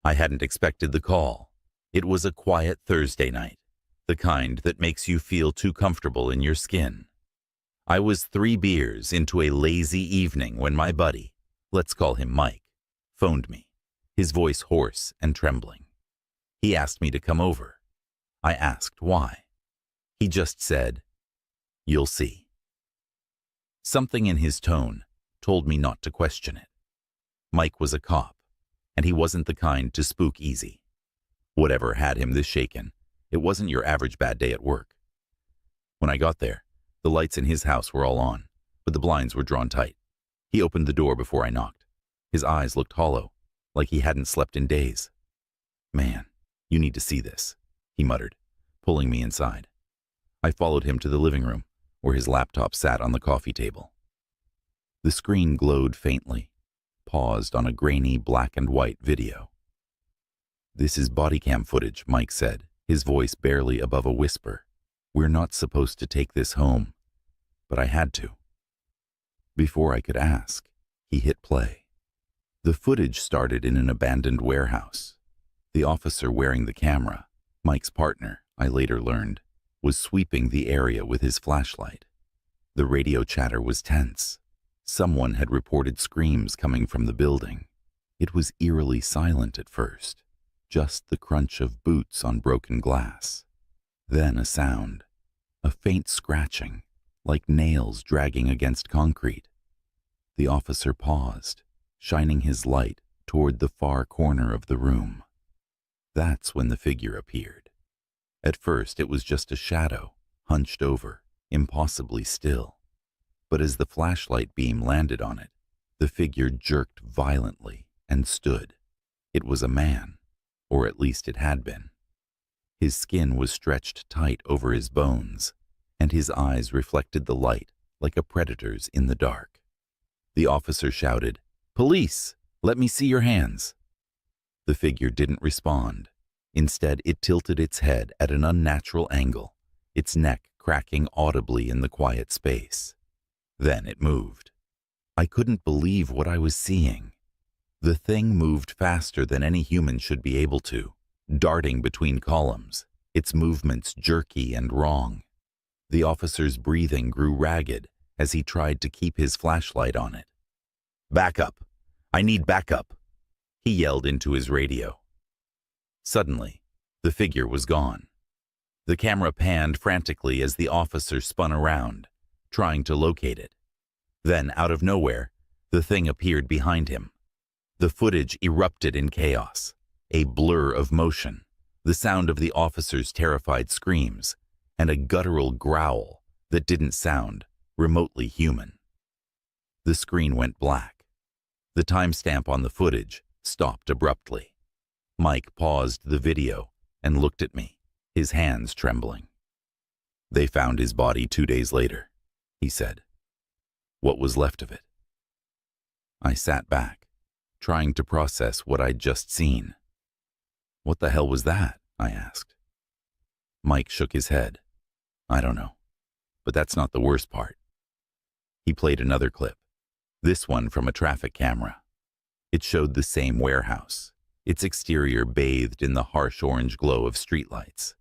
I hadn't expected the call. It was a quiet Thursday night, the kind that makes you feel too comfortable in your skin. I was 3 beers into a lazy evening when my buddy, let's call him Mike, phoned me, his voice hoarse and trembling. He asked me to come over. I asked why. He just said, "You'll see." Something in his tone told me not to question it. Mike was a cop, and he wasn't the kind to spook easy. Whatever had him this shaken, it wasn't your average bad day at work. When I got there, the lights in his house were all on, but the blinds were drawn tight. He opened the door before I knocked. His eyes looked hollow, like he hadn't slept in days. "Man, you need to see this," he muttered, pulling me inside. I followed him to the living room, where his laptop sat on the coffee table. The screen glowed faintly, paused on a grainy black and white video. "This is body cam footage," Mike said, his voice barely above a whisper. "We're not supposed to take this home, but I had to." Before I could ask, he hit play. The footage started in an abandoned warehouse. The officer wearing the camera, Mike's partner, I later learned, was sweeping the area with his flashlight. The radio chatter was tense. Someone had reported screams coming from the building. It was eerily silent at first, just the crunch of boots on broken glass. Then a sound, a faint scratching, like nails dragging against concrete. The officer paused, shining his light toward the far corner of the room. That's when the figure appeared. At first it was just a shadow, hunched over, impossibly still. But as the flashlight beam landed on it, the figure jerked violently and stood. It was a man, or at least it had been. His skin was stretched tight over his bones, and his eyes reflected the light like a predator's in the dark. The officer shouted, "Police! Let me see your hands!" The figure didn't respond. Instead, it tilted its head at an unnatural angle, its neck cracking audibly in the quiet space. Then it moved. I couldn't believe what I was seeing. The thing moved faster than any human should be able to, darting between columns, its movements jerky and wrong. The officer's breathing grew ragged as he tried to keep his flashlight on it. "Backup! I need backup!" he yelled into his radio. Suddenly, the figure was gone. The camera panned frantically as the officer spun around, trying to locate it. Then, out of nowhere, the thing appeared behind him. The footage erupted in chaos, a blur of motion, the sound of the officer's terrified screams, and a guttural growl that didn't sound remotely human. The screen went black. The timestamp on the footage stopped abruptly. Mike paused the video and looked at me, his hands trembling. "They found his body 2 days later," he said. "What was left of it?" I sat back, trying to process what I'd just seen. "What the hell was that?" I asked. Mike shook his head. "I don't know. But that's not the worst part." He played another clip, this one from a traffic camera. It showed the same warehouse, its exterior bathed in the harsh orange glow of streetlights.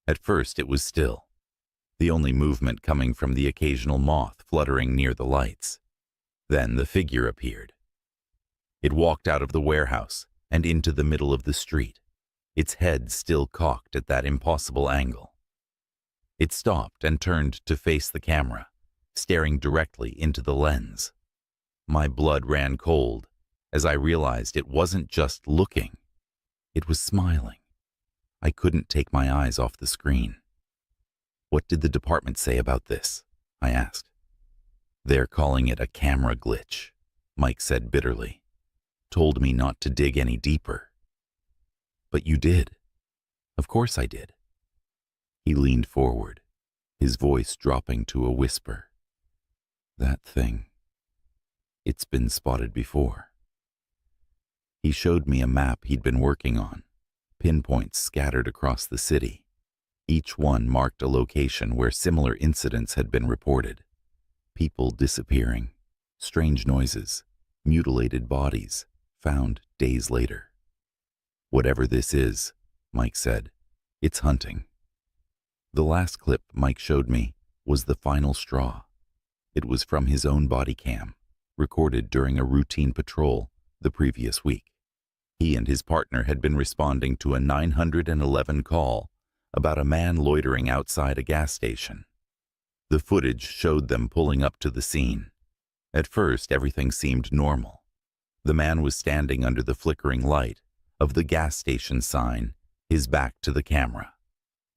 At first it was still, the only movement coming from the occasional moth fluttering near the lights. Then the figure appeared. It walked out of the warehouse and into the middle of the street, its head still cocked at that impossible angle. It stopped and turned to face the camera, staring directly into the lens. My blood ran cold as I realized it wasn't just looking, it was smiling. I couldn't take my eyes off the screen. "What did the department say about this?" I asked. "They're calling it a camera glitch," Mike said bitterly. "Told me not to dig any deeper." "But you did." "Of course I did." He leaned forward, his voice dropping to a whisper. "That thing, it's been spotted before." He showed me a map he'd been working on, pinpoints scattered across the city. Each one marked a location where similar incidents had been reported. People disappearing, strange noises, mutilated bodies found days later. "Whatever this is," Mike said, "it's hunting." The last clip Mike showed me was the final straw. It was from his own body cam, recorded during a routine patrol the previous week. He and his partner had been responding to a 911 call about a man loitering outside a gas station. The footage showed them pulling up to the scene. At first, everything seemed normal. The man was standing under the flickering light of the gas station sign, his back to the camera.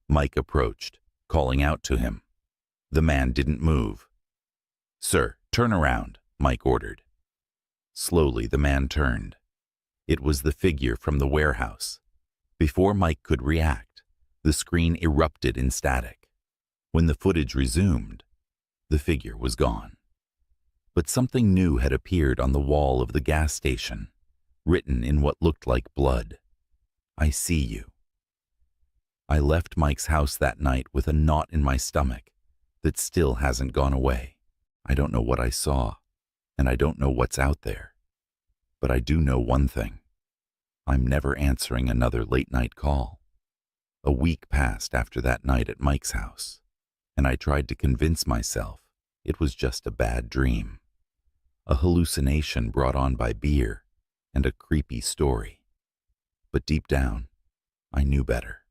Mike approached, calling out to him. The man didn't move. "Sir, turn around," Mike ordered. Slowly, the man turned. It was the figure from the warehouse. Before Mike could react, the screen erupted in static. When the footage resumed, the figure was gone. But something new had appeared on the wall of the gas station, written in what looked like blood. "I see you." I left Mike's house that night with a knot in my stomach that still hasn't gone away. I don't know what I saw, and I don't know what's out there. But I do know one thing. I'm never answering another late-night call. A week passed after that night at Mike's house, and I tried to convince myself it was just a bad dream, a hallucination brought on by beer and a creepy story. But deep down, I knew better.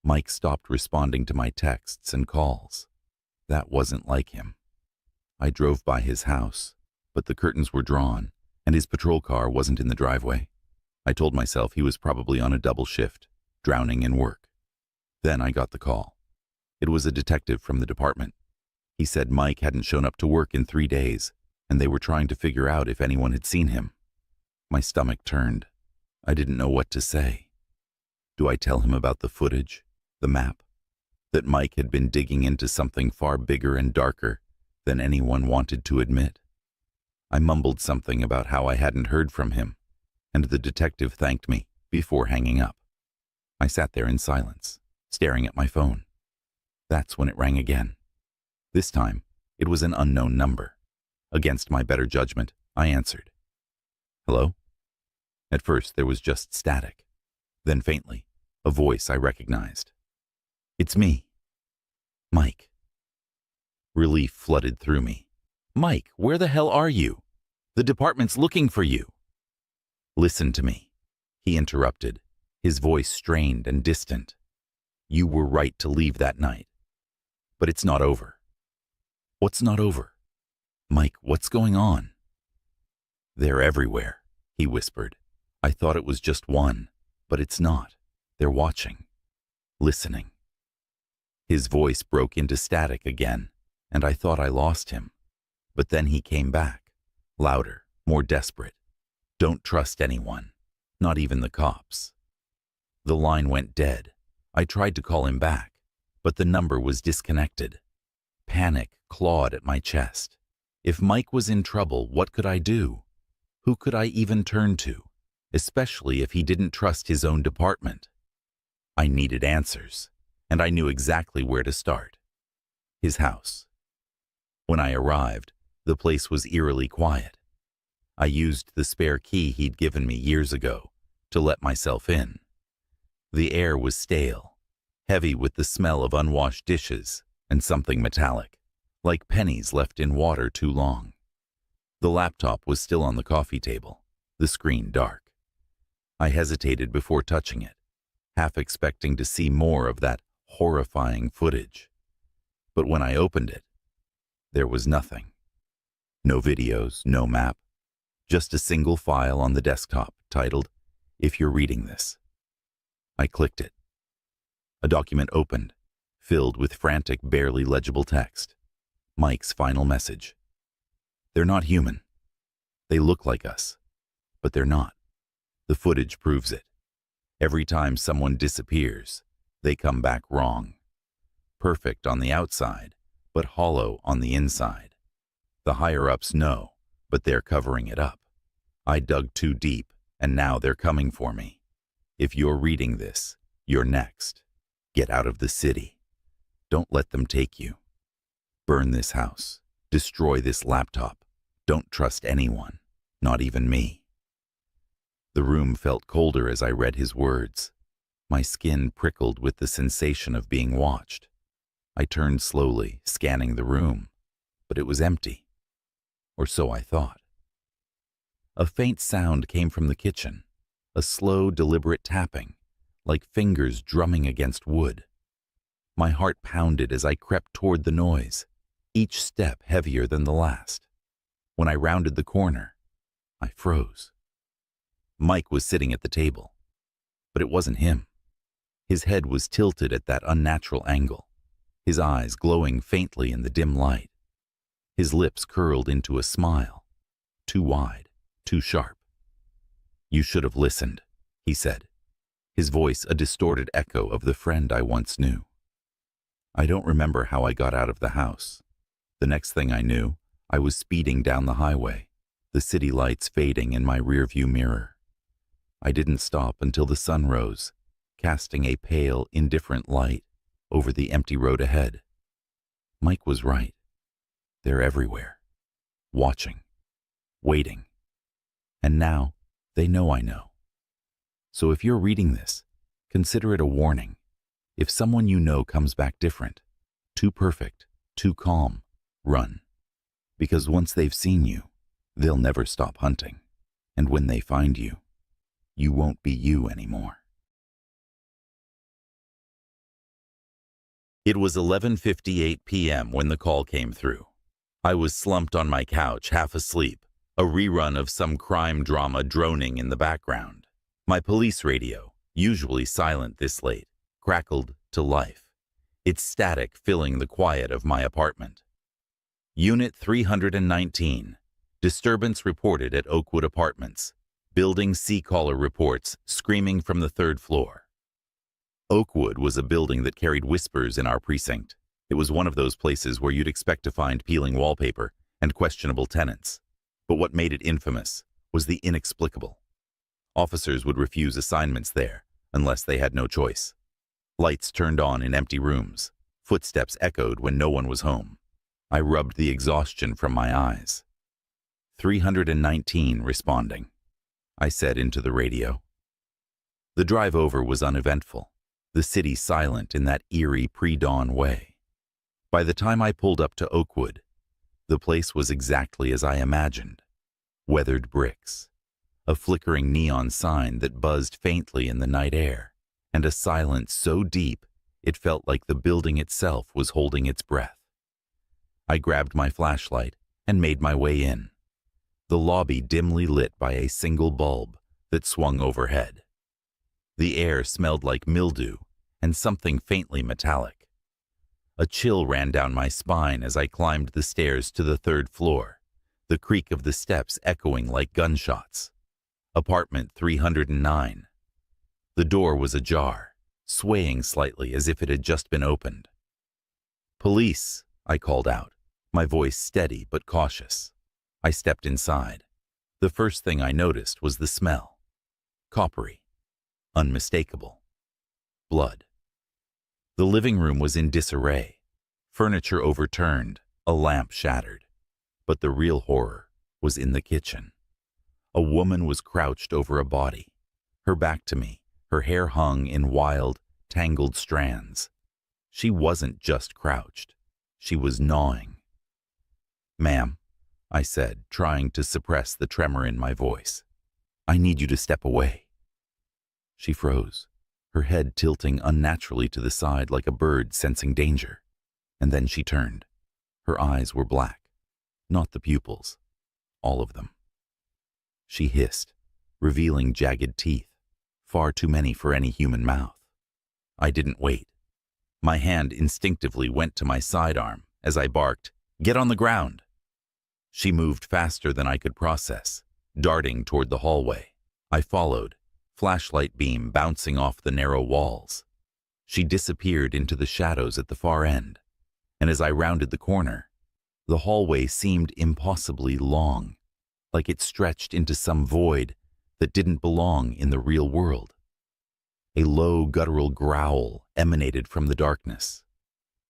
Mike stopped responding to my texts and calls. That wasn't like him. I drove by his house, but the curtains were drawn, and his patrol car wasn't in the driveway. I told myself he was probably on a double shift, drowning in work. Then I got the call. It was a detective from the department. He said Mike hadn't shown up to work in 3 days, and they were trying to figure out if anyone had seen him. My stomach turned. I didn't know what to say. Do I tell him about the footage, the map, that Mike had been digging into something far bigger and darker than anyone wanted to admit? I mumbled something about how I hadn't heard from him, and the detective thanked me before hanging up. I sat there in silence, staring at my phone. That's when it rang again. This time, it was an unknown number. Against my better judgment, I answered. "Hello?" At first, there was just static. Then faintly, a voice I recognized. "It's me. Mike." Relief flooded through me. "Mike, where the hell are you? The department's looking for you." "Listen to me," he interrupted, his voice strained and distant. "You were right to leave that night. But it's not over." "What's not over?" "Mike, what's going on?" "They're everywhere," he whispered. "I thought it was just one, but it's not. They're watching, listening." His voice broke into static again, and I thought I lost him. But then he came back, louder, more desperate. "Don't trust anyone, not even the cops." The line went dead. I tried to call him back, but the number was disconnected. Panic clawed at my chest. If Mike was in trouble, what could I do? Who could I even turn to, especially if he didn't trust his own department? I needed answers, and I knew exactly where to start. His house. When I arrived, the place was eerily quiet. I used the spare key he'd given me years ago to let myself in. The air was stale, heavy with the smell of unwashed dishes and something metallic, like pennies left in water too long. The laptop was still on the coffee table, the screen dark. I hesitated before touching it, half expecting to see more of that horrifying footage. But when I opened it, there was nothing. No videos, no map, just a single file on the desktop titled, "If you're reading this." I clicked it. A document opened, filled with frantic, barely legible text. Mike's final message. "They're not human. They look like us, but they're not. The footage proves it. Every time someone disappears, they come back wrong. Perfect on the outside, but hollow on the inside. The higher-ups know, but they're covering it up. I dug too deep, and now they're coming for me. If you're reading this, you're next. Get out of the city. Don't let them take you. Burn this house. Destroy this laptop. Don't trust anyone, not even me." The room felt colder as I read his words. My skin prickled with the sensation of being watched. I turned slowly, scanning the room, but it was empty. Or so I thought. A faint sound came from the kitchen, a slow, deliberate tapping, like fingers drumming against wood. My heart pounded as I crept toward the noise, each step heavier than the last. When I rounded the corner, I froze. Mike was sitting at the table, but it wasn't him. His head was tilted at that unnatural angle, his eyes glowing faintly in the dim light. His lips curled into a smile, too wide, too sharp. "You should have listened," he said, his voice a distorted echo of the friend I once knew. I don't remember how I got out of the house. The next thing I knew, I was speeding down the highway, the city lights fading in my rearview mirror. I didn't stop until the sun rose, casting a pale, indifferent light over the empty road ahead. Mike was right. They're everywhere, watching, waiting. And now, they know I know. So if you're reading this, consider it a warning. If someone you know comes back different, too perfect, too calm, run. Because once they've seen you, they'll never stop hunting. And when they find you, you won't be you anymore. It was 11:58 p.m. when the call came through. I was slumped on my couch, half asleep, a rerun of some crime drama droning in the background. My police radio, usually silent this late, crackled to life, its static filling the quiet of my apartment. Unit 319. Disturbance reported at Oakwood Apartments. Building C-caller reports screaming from the third floor. Oakwood was a building that carried whispers in our precinct. It was one of those places where you'd expect to find peeling wallpaper and questionable tenants. But what made it infamous was the inexplicable. Officers would refuse assignments there unless they had no choice. Lights turned on in empty rooms. Footsteps echoed when no one was home. I rubbed the exhaustion from my eyes. 319 responding, I said into the radio. The drive over was uneventful, the city silent in that eerie pre-dawn way. By the time I pulled up to Oakwood, the place was exactly as I imagined. Weathered bricks, a flickering neon sign that buzzed faintly in the night air, and a silence so deep it felt like the building itself was holding its breath. I grabbed my flashlight and made my way in, the lobby dimly lit by a single bulb that swung overhead. The air smelled like mildew and something faintly metallic. A chill ran down my spine as I climbed the stairs to the third floor, the creak of the steps echoing like gunshots. Apartment 309. The door was ajar, swaying slightly as if it had just been opened. "Police," I called out, my voice steady but cautious. I stepped inside. The first thing I noticed was the smell. Coppery. Unmistakable. Blood. The living room was in disarray. Furniture overturned, a lamp shattered. But the real horror was in the kitchen. A woman was crouched over a body, her back to me, her hair hung in wild, tangled strands. She wasn't just crouched. She was gnawing. "Ma'am," I said, trying to suppress the tremor in my voice, "I need you to step away." She froze, her head tilting unnaturally to the side like a bird sensing danger. And then she turned. Her eyes were black, not the pupils, all of them. She hissed, revealing jagged teeth, far too many for any human mouth. I didn't wait. My hand instinctively went to my sidearm as I barked, "Get on the ground!" She moved faster than I could process, darting toward the hallway. I followed, flashlight beam bouncing off the narrow walls. She disappeared into the shadows at the far end, and as I rounded the corner, the hallway seemed impossibly long, like it stretched into some void that didn't belong in the real world. A low guttural growl emanated from the darkness.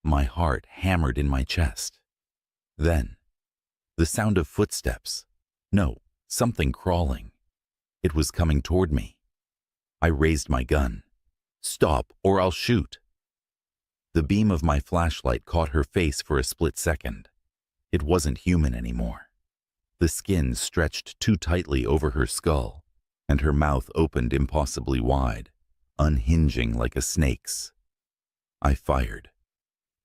My heart hammered in my chest. Then, the sound of footsteps. No, something crawling. It was coming toward me. I raised my gun. "Stop, or I'll shoot." The beam of my flashlight caught her face for a split second. It wasn't human anymore. The skin stretched too tightly over her skull, and her mouth opened impossibly wide, unhinging like a snake's. I fired.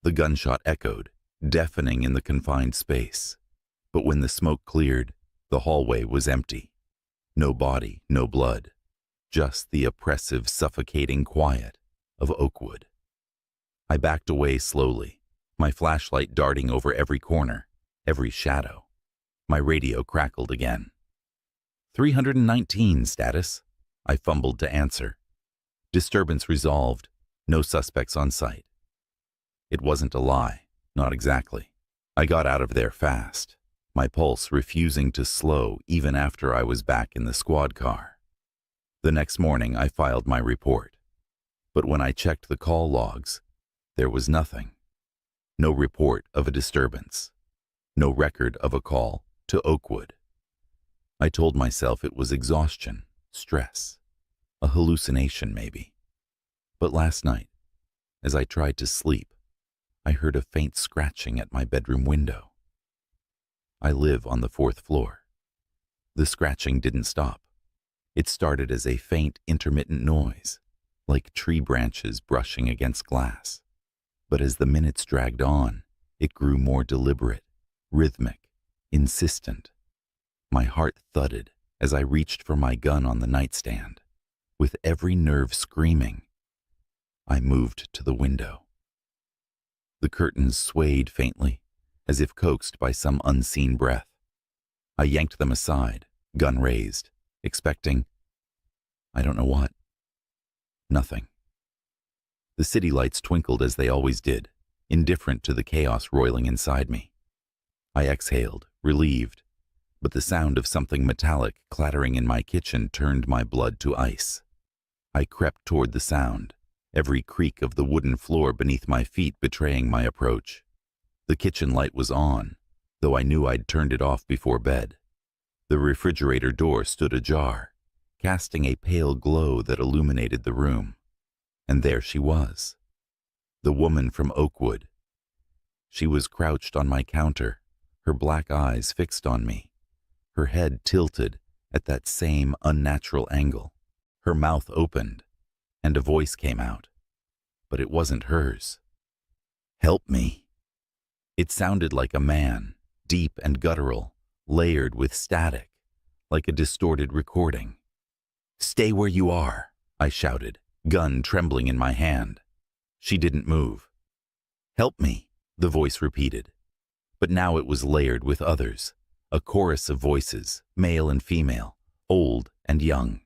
The gunshot echoed, deafening in the confined space. But when the smoke cleared, the hallway was empty. No body, no blood. Just the oppressive, suffocating quiet of Oakwood. I backed away slowly, my flashlight darting over every corner, every shadow. My radio crackled again. 319 status. I fumbled to answer. Disturbance resolved. No suspects on site. It wasn't a lie, not exactly. I got out of there fast, my pulse refusing to slow even after I was back in the squad car. The next morning I filed my report. But when I checked the call logs, there was nothing. No report of a disturbance. No record of a call to Oakwood. I told myself it was exhaustion, stress, a hallucination maybe. But last night, as I tried to sleep, I heard a faint scratching at my bedroom window. I live on the 4th floor. The scratching didn't stop. It started as a faint, intermittent noise, like tree branches brushing against glass. But as the minutes dragged on, it grew more deliberate, rhythmic, insistent. My heart thudded as I reached for my gun on the nightstand. With every nerve screaming, I moved to the window. The curtains swayed faintly, as if coaxed by some unseen breath. I yanked them aside, gun raised, expecting, I don't know what. Nothing. The city lights twinkled as they always did, indifferent to the chaos roiling inside me. I exhaled, relieved, but the sound of something metallic clattering in my kitchen turned my blood to ice. I crept toward the sound, every creak of the wooden floor beneath my feet betraying my approach. The kitchen light was on, though I knew I'd turned it off before bed. The refrigerator door stood ajar, casting a pale glow that illuminated the room. And there she was, the woman from Oakwood. She was crouched on my counter, her black eyes fixed on me, her head tilted at that same unnatural angle. Her mouth opened, and a voice came out, but it wasn't hers. "Help me." It sounded like a man, deep and guttural, layered with static, like a distorted recording. "Stay where you are," I shouted, gun trembling in my hand. She didn't move. "Help me," the voice repeated. But now it was layered with others, a chorus of voices, male and female, old and young.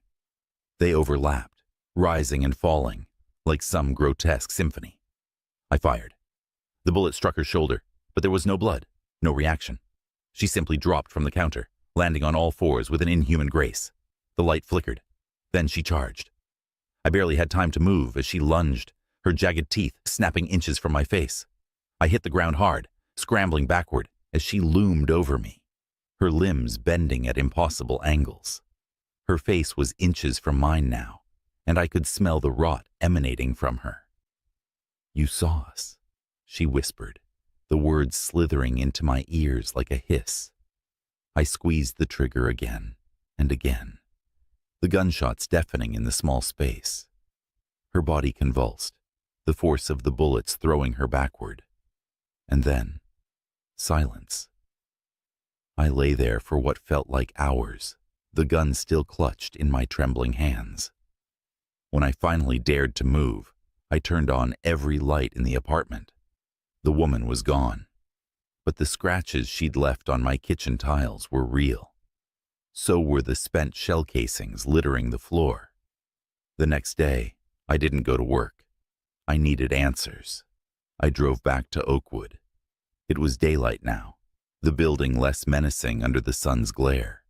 They overlapped, rising and falling, like some grotesque symphony. I fired. The bullet struck her shoulder, but there was no blood, no reaction. She simply dropped from the counter, landing on all fours with an inhuman grace. The light flickered. Then she charged. I barely had time to move as she lunged, her jagged teeth snapping inches from my face. I hit the ground hard, scrambling backward as she loomed over me, her limbs bending at impossible angles. Her face was inches from mine now, and I could smell the rot emanating from her. "You saw us," she whispered, the words slithering into my ears like a hiss. I squeezed the trigger again and again, the gunshots deafening in the small space. Her body convulsed, the force of the bullets throwing her backward. And then, silence. I lay there for what felt like hours, the gun still clutched in my trembling hands. When I finally dared to move, I turned on every light in the apartment. The woman was gone, but the scratches she'd left on my kitchen tiles were real. So were the spent shell casings littering the floor. The next day, I didn't go to work. I needed answers. I drove back to Oakwood. It was daylight now, the building less menacing under the sun's glare.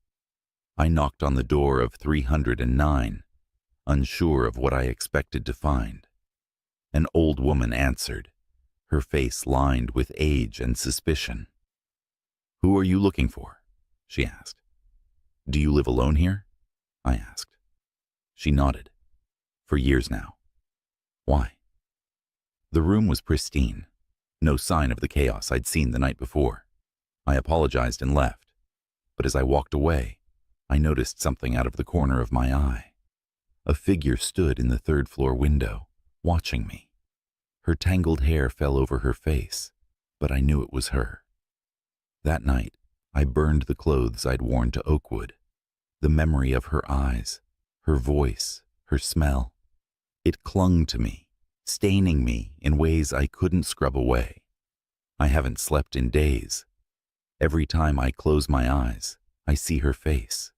I knocked on the door of 309, unsure of what I expected to find. An old woman answered, her face lined with age and suspicion. "Who are you looking for?" she asked. "Do you live alone here?" I asked. She nodded. For years now. Why? The room was pristine. No sign of the chaos I'd seen the night before. I apologized and left. But as I walked away, I noticed something out of the corner of my eye. A figure stood in the third-floor window, watching me. Her tangled hair fell over her face, but I knew it was her. That night, I burned the clothes I'd worn to Oakwood. The memory of her eyes, her voice, her smell. It clung to me, staining me in ways I couldn't scrub away. I haven't slept in days. Every time I close my eyes, I see her face,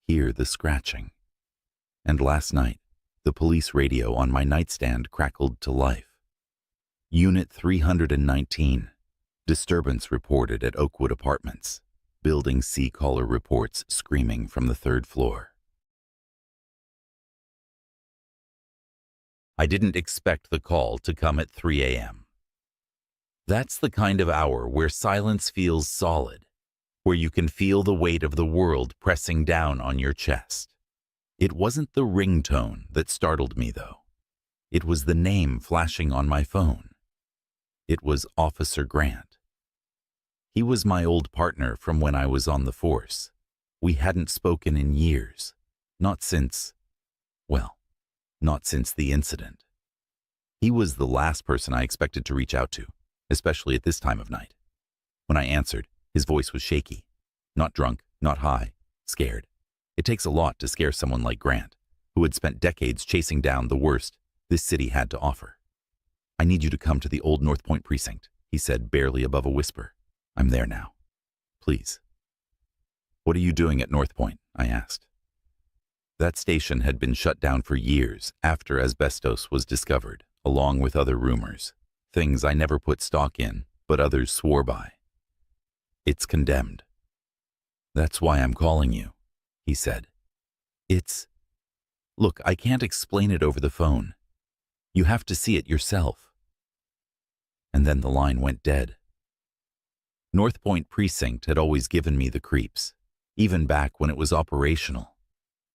hear the scratching. And last night, the police radio on my nightstand crackled to life. Unit 319. Disturbance reported at Oakwood Apartments. Building C caller reports screaming from the third floor. I didn't expect the call to come at 3 a.m. That's the kind of hour where silence feels solid, where you can feel the weight of the world pressing down on your chest. It wasn't the ringtone that startled me, though. It was the name flashing on my phone. It was Officer Grant. He was my old partner from when I was on the force. We hadn't spoken in years, not since the incident. He was the last person I expected to reach out to, especially at this time of night. When I answered, his voice was shaky. Not drunk, not high, scared. It takes a lot to scare someone like Grant, who had spent decades chasing down the worst this city had to offer. I need you to come to the old North Point precinct, he said, barely above a whisper. I'm there now. Please. What are you doing at North Point? I asked. That station had been shut down for years after asbestos was discovered, along with other rumors, things I never put stock in, but others swore by. It's condemned. That's why I'm calling you, he said. Look, I can't explain it over the phone. You have to see it yourself. And then the line went dead. North Point Precinct had always given me the creeps, even back when it was operational.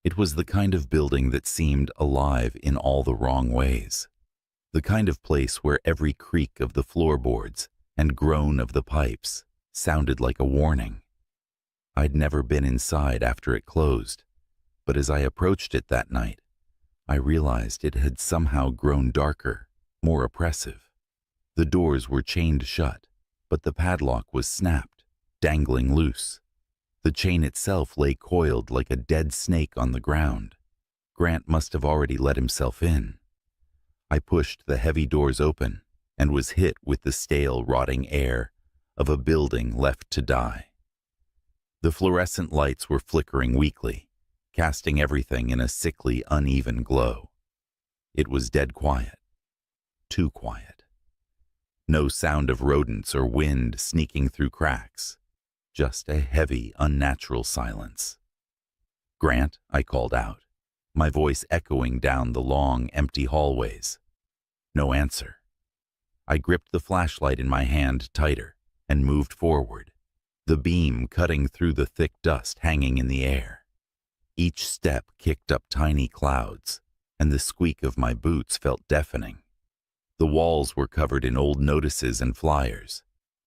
It was the kind of building that seemed alive in all the wrong ways. The kind of place where every creak of the floorboards and groan of the pipes sounded like a warning. I'd never been inside after it closed, but as I approached it that night, I realized it had somehow grown darker, more oppressive. The doors were chained shut, but the padlock was snapped, dangling loose. The chain itself lay coiled like a dead snake on the ground. Grant must have already let himself in. I pushed the heavy doors open and was hit with the stale, rotting air of a building left to die. The fluorescent lights were flickering weakly, casting everything in a sickly, uneven glow. It was dead quiet. Too quiet. No sound of rodents or wind sneaking through cracks. Just a heavy, unnatural silence. Grant, I called out, my voice echoing down the long, empty hallways. No answer. I gripped the flashlight in my hand tighter and moved forward, the beam cutting through the thick dust hanging in the air. Each step kicked up tiny clouds, and the squeak of my boots felt deafening. The walls were covered in old notices and flyers,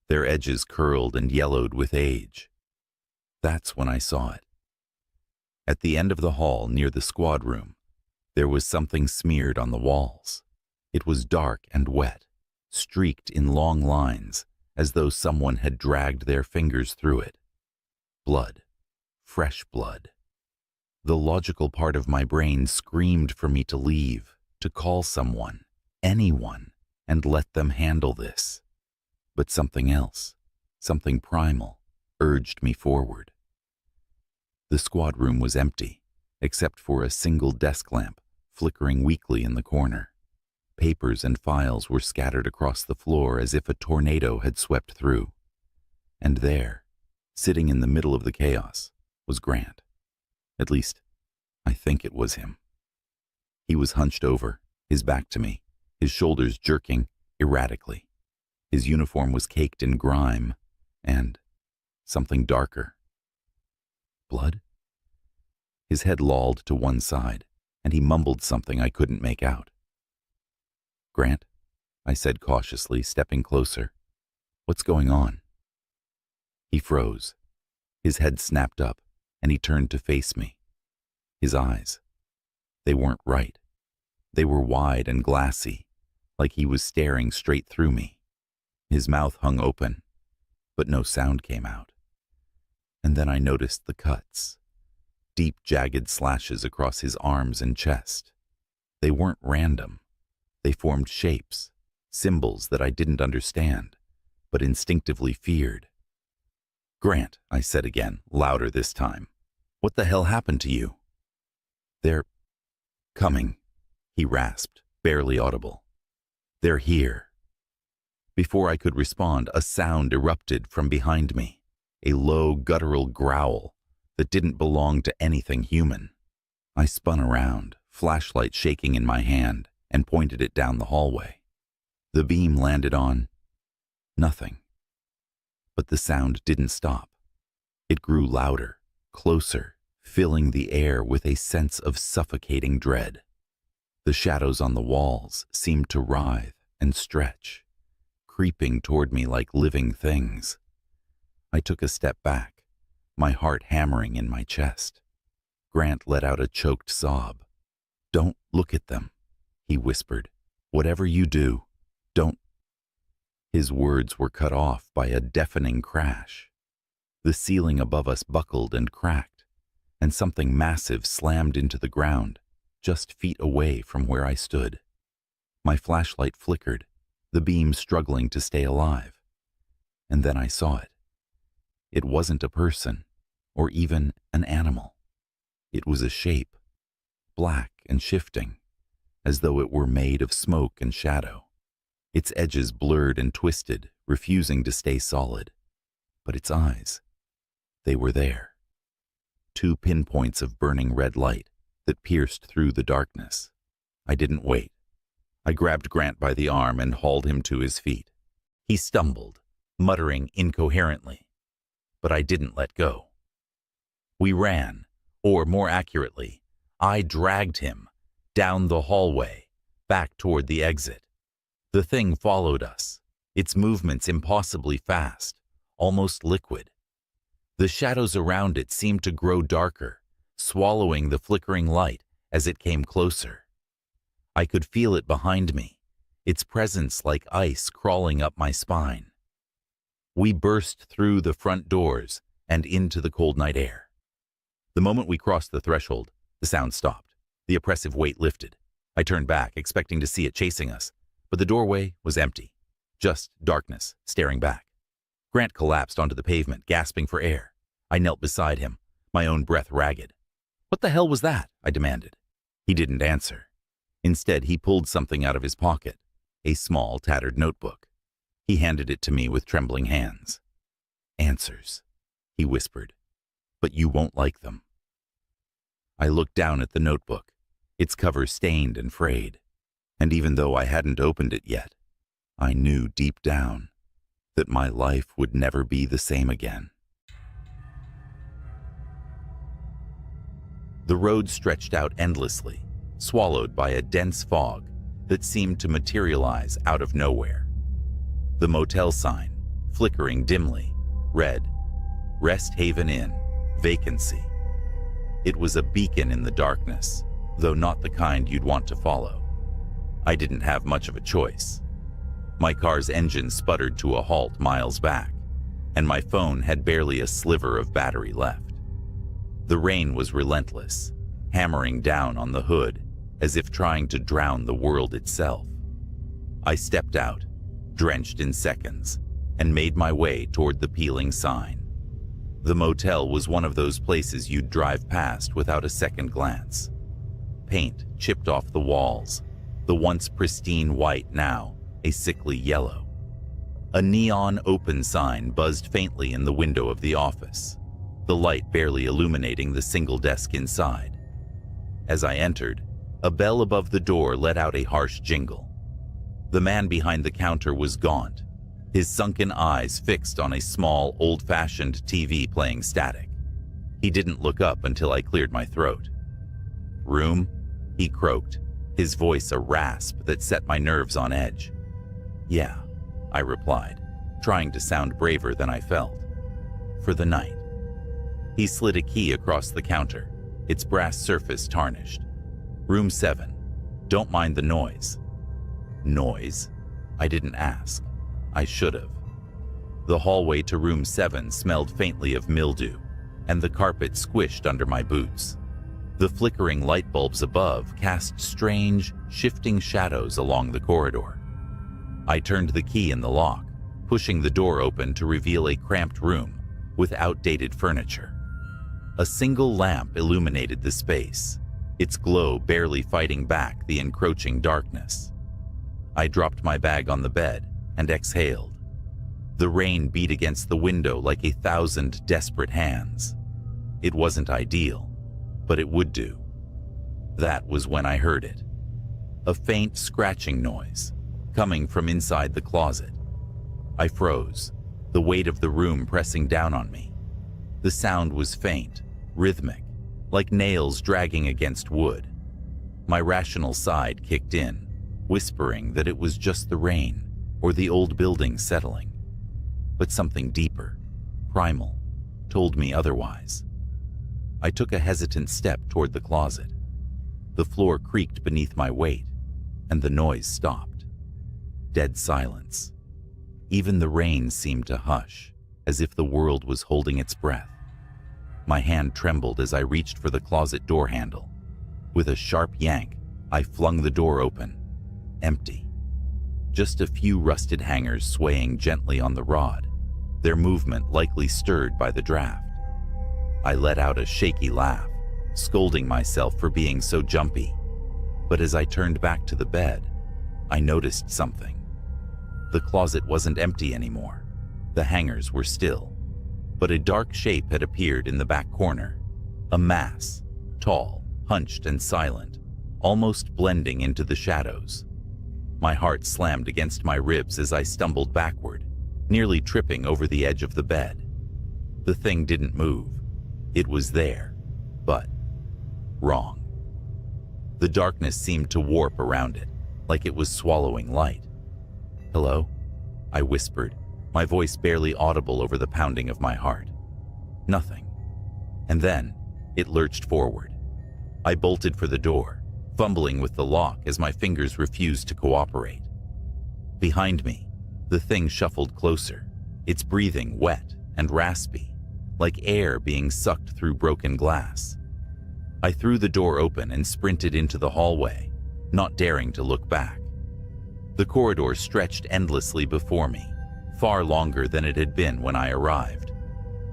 their edges curled and yellowed with age. That's when I saw it. At the end of the hall near the squad room, there was something smeared on the walls. It was dark and wet, streaked in long lines, as though someone had dragged their fingers through it. Blood. Fresh blood. The logical part of my brain screamed for me to leave, to call someone, anyone, and let them handle this. But something else, something primal, urged me forward. The squad room was empty, except for a single desk lamp flickering weakly in the corner. Papers and files were scattered across the floor as if a tornado had swept through. And there, sitting in the middle of the chaos, was Grant. At least, I think it was him. He was hunched over, his back to me, his shoulders jerking erratically. His uniform was caked in grime and something darker. Blood? His head lolled to one side, and he mumbled something I couldn't make out. "Grant," I said cautiously, stepping closer. "What's going on?" He froze. His head snapped up, and he turned to face me. His eyes, they weren't right. They were wide and glassy, like he was staring straight through me. His mouth hung open, but no sound came out. And then I noticed the cuts, deep jagged slashes across his arms and chest. They weren't random. They formed shapes, symbols that I didn't understand, but instinctively feared. "Grant," I said again, louder this time. "What the hell happened to you?" "They're coming," he rasped, barely audible. "They're here." Before I could respond, a sound erupted from behind me, a low, guttural growl that didn't belong to anything human. I spun around, flashlight shaking in my hand, and pointed it down the hallway. The beam landed on nothing. But the sound didn't stop. It grew louder, closer, filling the air with a sense of suffocating dread. The shadows on the walls seemed to writhe and stretch, creeping toward me like living things. I took a step back, my heart hammering in my chest. Grant let out a choked sob. "Don't look at them," he whispered. "Whatever you do, don't." His words were cut off by a deafening crash. The ceiling above us buckled and cracked, and something massive slammed into the ground, just feet away from where I stood. My flashlight flickered, the beam struggling to stay alive. And then I saw it. It wasn't a person, or even an animal. It was a shape, black and shifting, as though it were made of smoke and shadow. Its edges blurred and twisted, refusing to stay solid. But its eyes, they were there. 2 pinpoints of burning red light that pierced through the darkness. I didn't wait. I grabbed Grant by the arm and hauled him to his feet. He stumbled, muttering incoherently, but I didn't let go. We ran, or more accurately, I dragged him down the hallway, back toward the exit. The thing followed us, its movements impossibly fast, almost liquid. The shadows around it seemed to grow darker, swallowing the flickering light as it came closer. I could feel it behind me, its presence like ice crawling up my spine. We burst through the front doors and into the cold night air. The moment we crossed the threshold, the sound stopped. The oppressive weight lifted. I turned back, expecting to see it chasing us, but the doorway was empty, just darkness staring back. Grant collapsed onto the pavement, gasping for air. I knelt beside him, my own breath ragged. "What the hell was that?" I demanded. He didn't answer. Instead, he pulled something out of his pocket, a small, tattered notebook. He handed it to me with trembling hands. "Answers," he whispered, "but you won't like them." I looked down at the notebook, its cover stained and frayed, and even though I hadn't opened it yet, I knew deep down that my life would never be the same again. The road stretched out endlessly, swallowed by a dense fog that seemed to materialize out of nowhere. The motel sign, flickering dimly, read, "Rest Haven Inn, vacancy." It was a beacon in the darkness, though not the kind you'd want to follow. I didn't have much of a choice. My car's engine sputtered to a halt miles back, and my phone had barely a sliver of battery left. The rain was relentless, hammering down on the hood as if trying to drown the world itself. I stepped out, drenched in seconds, and made my way toward the peeling sign. The motel was one of those places you'd drive past without a second glance. Paint chipped off the walls, the once pristine white now a sickly yellow. A neon open sign buzzed faintly in the window of the office, the light barely illuminating the single desk inside. As I entered, a bell above the door let out a harsh jingle. The man behind the counter was gaunt, his sunken eyes fixed on a small, old-fashioned TV playing static. He didn't look up until I cleared my throat. "Room?" he croaked, his voice a rasp that set my nerves on edge. "Yeah," I replied, trying to sound braver than I felt. "For the night." He slid a key across the counter, its brass surface tarnished. "Room 7. Don't mind the noise." Noise? I didn't ask. I should have. The hallway to room 7 smelled faintly of mildew, and the carpet squished under my boots. The flickering light bulbs above cast strange, shifting shadows along the corridor. I turned the key in the lock, pushing the door open to reveal a cramped room with outdated furniture. A single lamp illuminated the space, its glow barely fighting back the encroaching darkness. I dropped my bag on the bed and exhaled. The rain beat against the window like 1,000 desperate hands. It wasn't ideal, but it would do. That was when I heard it. A faint scratching noise, coming from inside the closet. I froze, the weight of the room pressing down on me. The sound was faint, rhythmic, like nails dragging against wood. My rational side kicked in, whispering that it was just the rain or the old building settling. But something deeper, primal, told me otherwise. I took a hesitant step toward the closet. The floor creaked beneath my weight, and the noise stopped. Dead silence. Even the rain seemed to hush, as if the world was holding its breath. My hand trembled as I reached for the closet door handle. With a sharp yank, I flung the door open. Empty. Just a few rusted hangers swaying gently on the rod, their movement likely stirred by the draft. I let out a shaky laugh, scolding myself for being so jumpy. But as I turned back to the bed, I noticed something. The closet wasn't empty anymore. The hangers were still. But a dark shape had appeared in the back corner. A mass, tall, hunched and silent, almost blending into the shadows. My heart slammed against my ribs as I stumbled backward, nearly tripping over the edge of the bed. The thing didn't move. It was there, but wrong. The darkness seemed to warp around it, like it was swallowing light. "Hello?" I whispered, my voice barely audible over the pounding of my heart. Nothing. And then it lurched forward. I bolted for the door, fumbling with the lock as my fingers refused to cooperate. Behind me, the thing shuffled closer, its breathing wet and raspy, like air being sucked through broken glass. I threw the door open and sprinted into the hallway, not daring to look back. The corridor stretched endlessly before me, far longer than it had been when I arrived.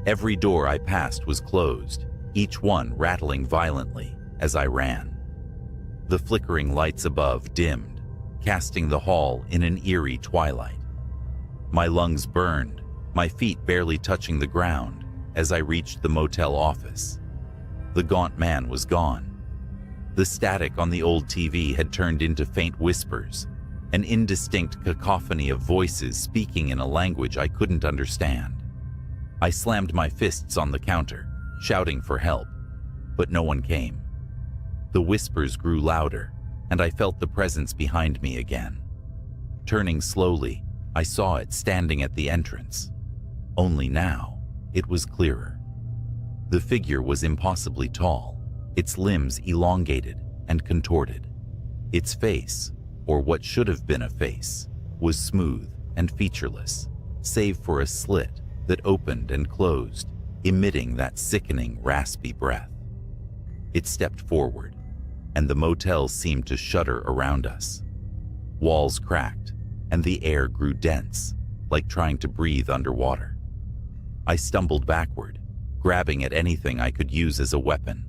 Every door I passed was closed, each one rattling violently as I ran. The flickering lights above dimmed, casting the hall in an eerie twilight. My lungs burned, my feet barely touching the ground as I reached the motel office. The gaunt man was gone. The static on the old TV had turned into faint whispers, an indistinct cacophony of voices speaking in a language I couldn't understand. I slammed my fists on the counter, shouting for help, but no one came. The whispers grew louder, and I felt the presence behind me again. Turning slowly, I saw it standing at the entrance. Only now, it was clearer. The figure was impossibly tall, its limbs elongated and contorted. Its face, or what should have been a face, was smooth and featureless, save for a slit that opened and closed, emitting that sickening, raspy breath. It stepped forward, and the motel seemed to shudder around us. Walls cracked, and the air grew dense, like trying to breathe underwater. I stumbled backward, grabbing at anything I could use as a weapon,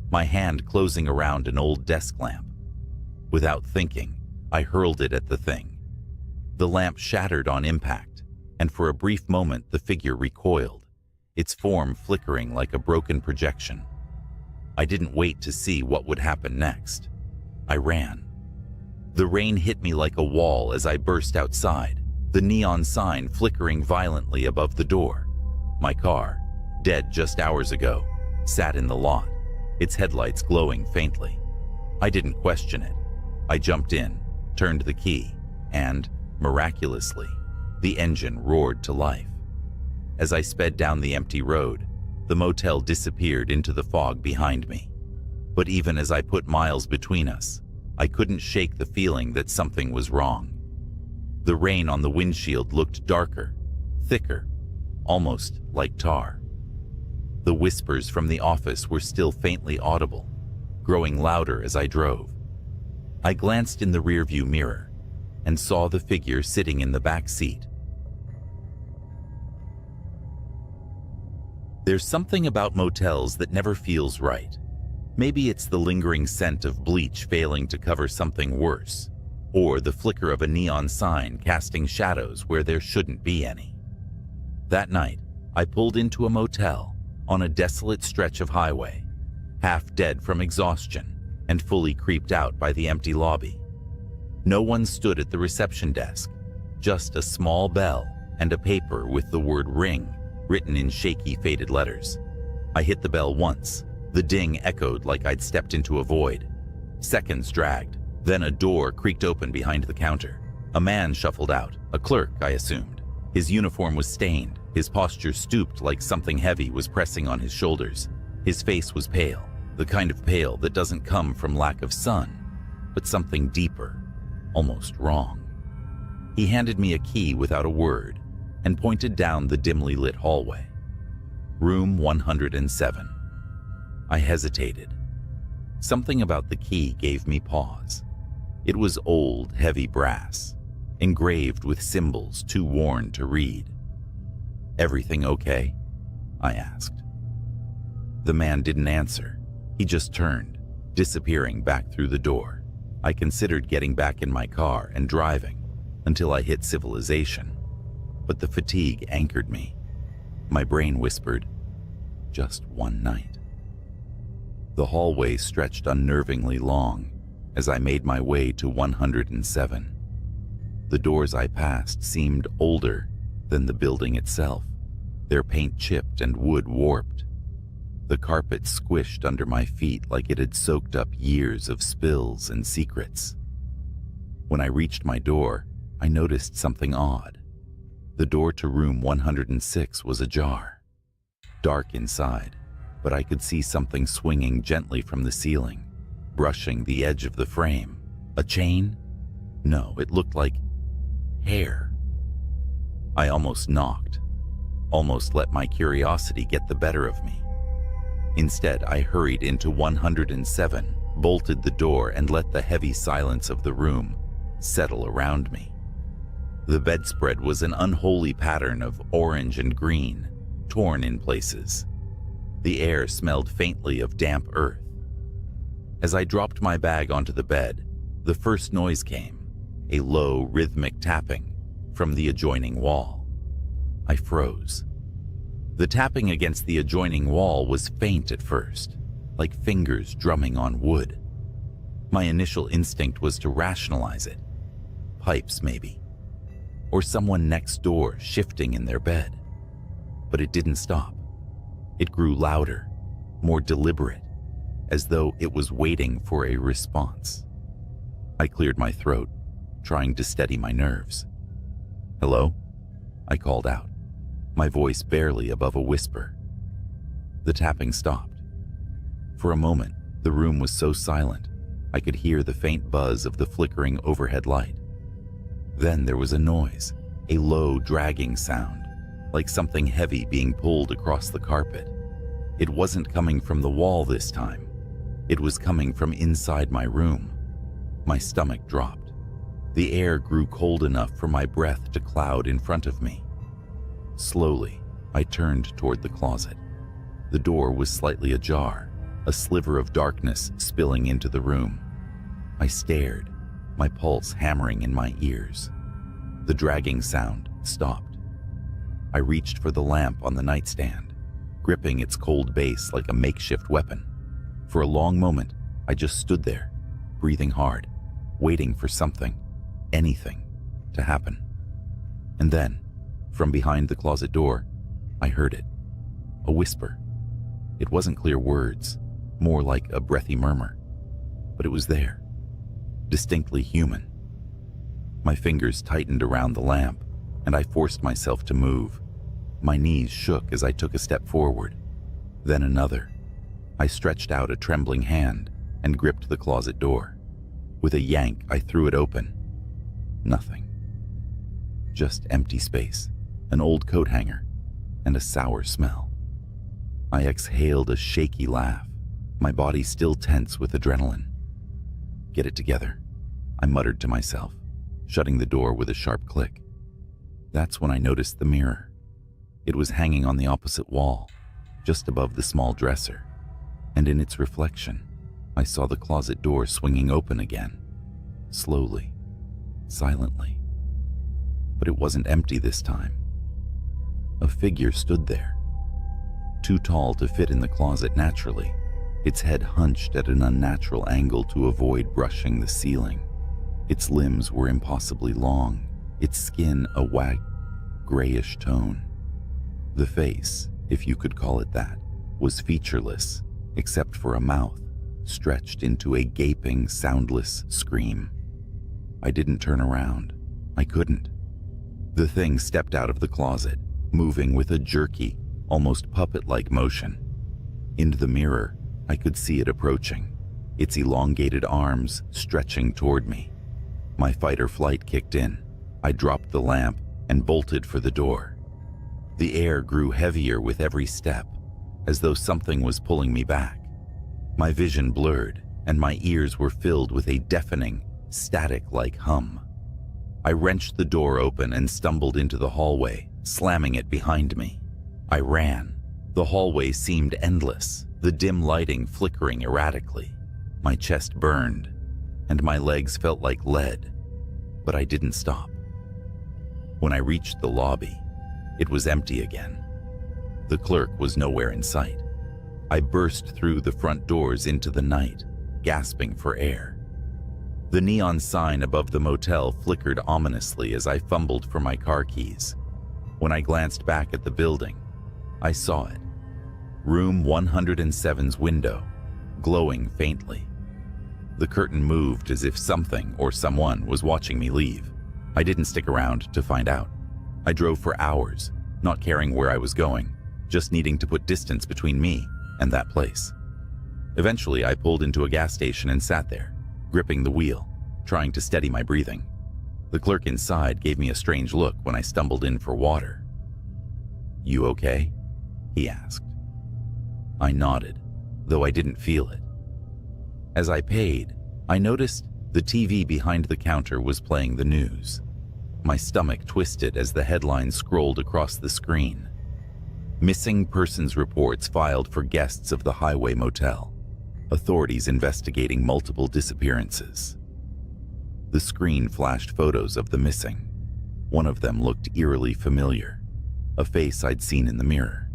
my hand closing around an old desk lamp. Without thinking, I hurled it at the thing. The lamp shattered on impact, and for a brief moment the figure recoiled, its form flickering like a broken projection. I didn't wait to see what would happen next. I ran. The rain hit me like a wall as I burst outside, the neon sign flickering violently above the door. My car, dead just hours ago, sat in the lot, its headlights glowing faintly. I didn't question it. I jumped in, turned the key, and, miraculously, the engine roared to life. As I sped down the empty road, the motel disappeared into the fog behind me. But even as I put miles between us, I couldn't shake the feeling that something was wrong. The rain on the windshield looked darker, thicker, almost like tar. The whispers from the office were still faintly audible, growing louder as I drove. I glanced in the rearview mirror and saw the figure sitting in the back seat. There's something about motels that never feels right. Maybe it's the lingering scent of bleach failing to cover something worse, or the flicker of a neon sign casting shadows where there shouldn't be any. That night, I pulled into a motel on a desolate stretch of highway, half dead from exhaustion and fully creeped out by the empty lobby. No one stood at the reception desk, just a small bell and a paper with the word "ring" written in shaky, faded letters. I hit the bell once. The ding echoed like I'd stepped into a void. Seconds dragged. Then a door creaked open behind the counter. A man shuffled out, a clerk, I assumed. His uniform was stained, his posture stooped like something heavy was pressing on his shoulders. His face was pale, the kind of pale that doesn't come from lack of sun, but something deeper, almost wrong. He handed me a key without a word and pointed down the dimly lit hallway. Room 107. I hesitated. Something about the key gave me pause. It was old, heavy brass, engraved with symbols too worn to read. "Everything okay?" I asked. The man didn't answer. He just turned, disappearing back through the door. I considered getting back in my car and driving until I hit civilization, but the fatigue anchored me. My brain whispered, "Just one night." The hallway stretched unnervingly long as I made my way to 107. The doors I passed seemed older than the building itself, their paint chipped and wood warped. The carpet squished under my feet like it had soaked up years of spills and secrets. When I reached my door, I noticed something odd. The door to room 106 was ajar. Dark inside, but I could see something swinging gently from the ceiling, brushing the edge of the frame. A chain? No, it looked like hair. I almost knocked, almost let my curiosity get the better of me. Instead, I hurried into 107, bolted the door, and let the heavy silence of the room settle around me. The bedspread was an unholy pattern of orange and green, torn in places. The air smelled faintly of damp earth. As I dropped my bag onto the bed, the first noise came, a low, rhythmic tapping from the adjoining wall. I froze. The tapping against the adjoining wall was faint at first, like fingers drumming on wood. My initial instinct was to rationalize it. Pipes, maybe. Or someone next door shifting in their bed. But it didn't stop. It grew louder, more deliberate, as though it was waiting for a response. I cleared my throat, trying to steady my nerves. "Hello?" I called out, my voice barely above a whisper. The tapping stopped. For a moment, the room was so silent, I could hear the faint buzz of the flickering overhead light. Then there was a noise, a low, dragging sound, like something heavy being pulled across the carpet. It wasn't coming from the wall this time. It was coming from inside my room. My stomach dropped. The air grew cold enough for my breath to cloud in front of me. Slowly, I turned toward the closet. The door was slightly ajar, a sliver of darkness spilling into the room. I stared, my pulse hammering in my ears. The dragging sound stopped. I reached for the lamp on the nightstand, gripping its cold base like a makeshift weapon. For a long moment, I just stood there, breathing hard, waiting for something, anything, to happen. And then, from behind the closet door, I heard it. A whisper. It wasn't clear words, more like a breathy murmur, but it was there, distinctly human. My fingers tightened around the lamp, and I forced myself to move. My knees shook as I took a step forward, then another. I stretched out a trembling hand and gripped the closet door. With a yank, I threw it open. Nothing. Just empty space, an old coat hanger, and a sour smell. I exhaled a shaky laugh, my body still tense with adrenaline. Get it together, I muttered to myself, shutting the door with a sharp click. That's when I noticed the mirror. It was hanging on the opposite wall, just above the small dresser, and in its reflection, I saw the closet door swinging open again, slowly, silently. But it wasn't empty this time. A figure stood there, too tall to fit in the closet naturally, its head hunched at an unnatural angle to avoid brushing the ceiling. Its limbs were impossibly long, its skin a grayish tone. The face, if you could call it that, was featureless, except for a mouth stretched into a gaping, soundless scream. I didn't turn around. I couldn't. The thing stepped out of the closet, moving with a jerky, almost puppet-like motion. Into the mirror, I could see it approaching, its elongated arms stretching toward me. My fight or flight kicked in. I dropped the lamp and bolted for the door. The air grew heavier with every step, as though something was pulling me back. My vision blurred, and my ears were filled with a deafening, static-like hum. I wrenched the door open and stumbled into the hallway, slamming it behind me. I ran. The hallway seemed endless, the dim lighting flickering erratically. My chest burned, and my legs felt like lead, but I didn't stop. When I reached the lobby, it was empty again. The clerk was nowhere in sight. I burst through the front doors into the night, gasping for air. The neon sign above the motel flickered ominously as I fumbled for my car keys. When I glanced back at the building, I saw it. Room 107's window, glowing faintly. The curtain moved as if something or someone was watching me leave. I didn't stick around to find out. I drove for hours, not caring where I was going, just needing to put distance between me and that place. Eventually, I pulled into a gas station and sat there, gripping the wheel, trying to steady my breathing. The clerk inside gave me a strange look when I stumbled in for water. "You okay?" he asked. I nodded, though I didn't feel it. As I paid, I noticed the TV behind the counter was playing the news. My stomach twisted as the headlines scrolled across the screen. Missing persons reports filed for guests of the Highway Motel. Authorities investigating multiple disappearances. The screen flashed photos of the missing. One of them looked eerily familiar, a face I'd seen in the mirror.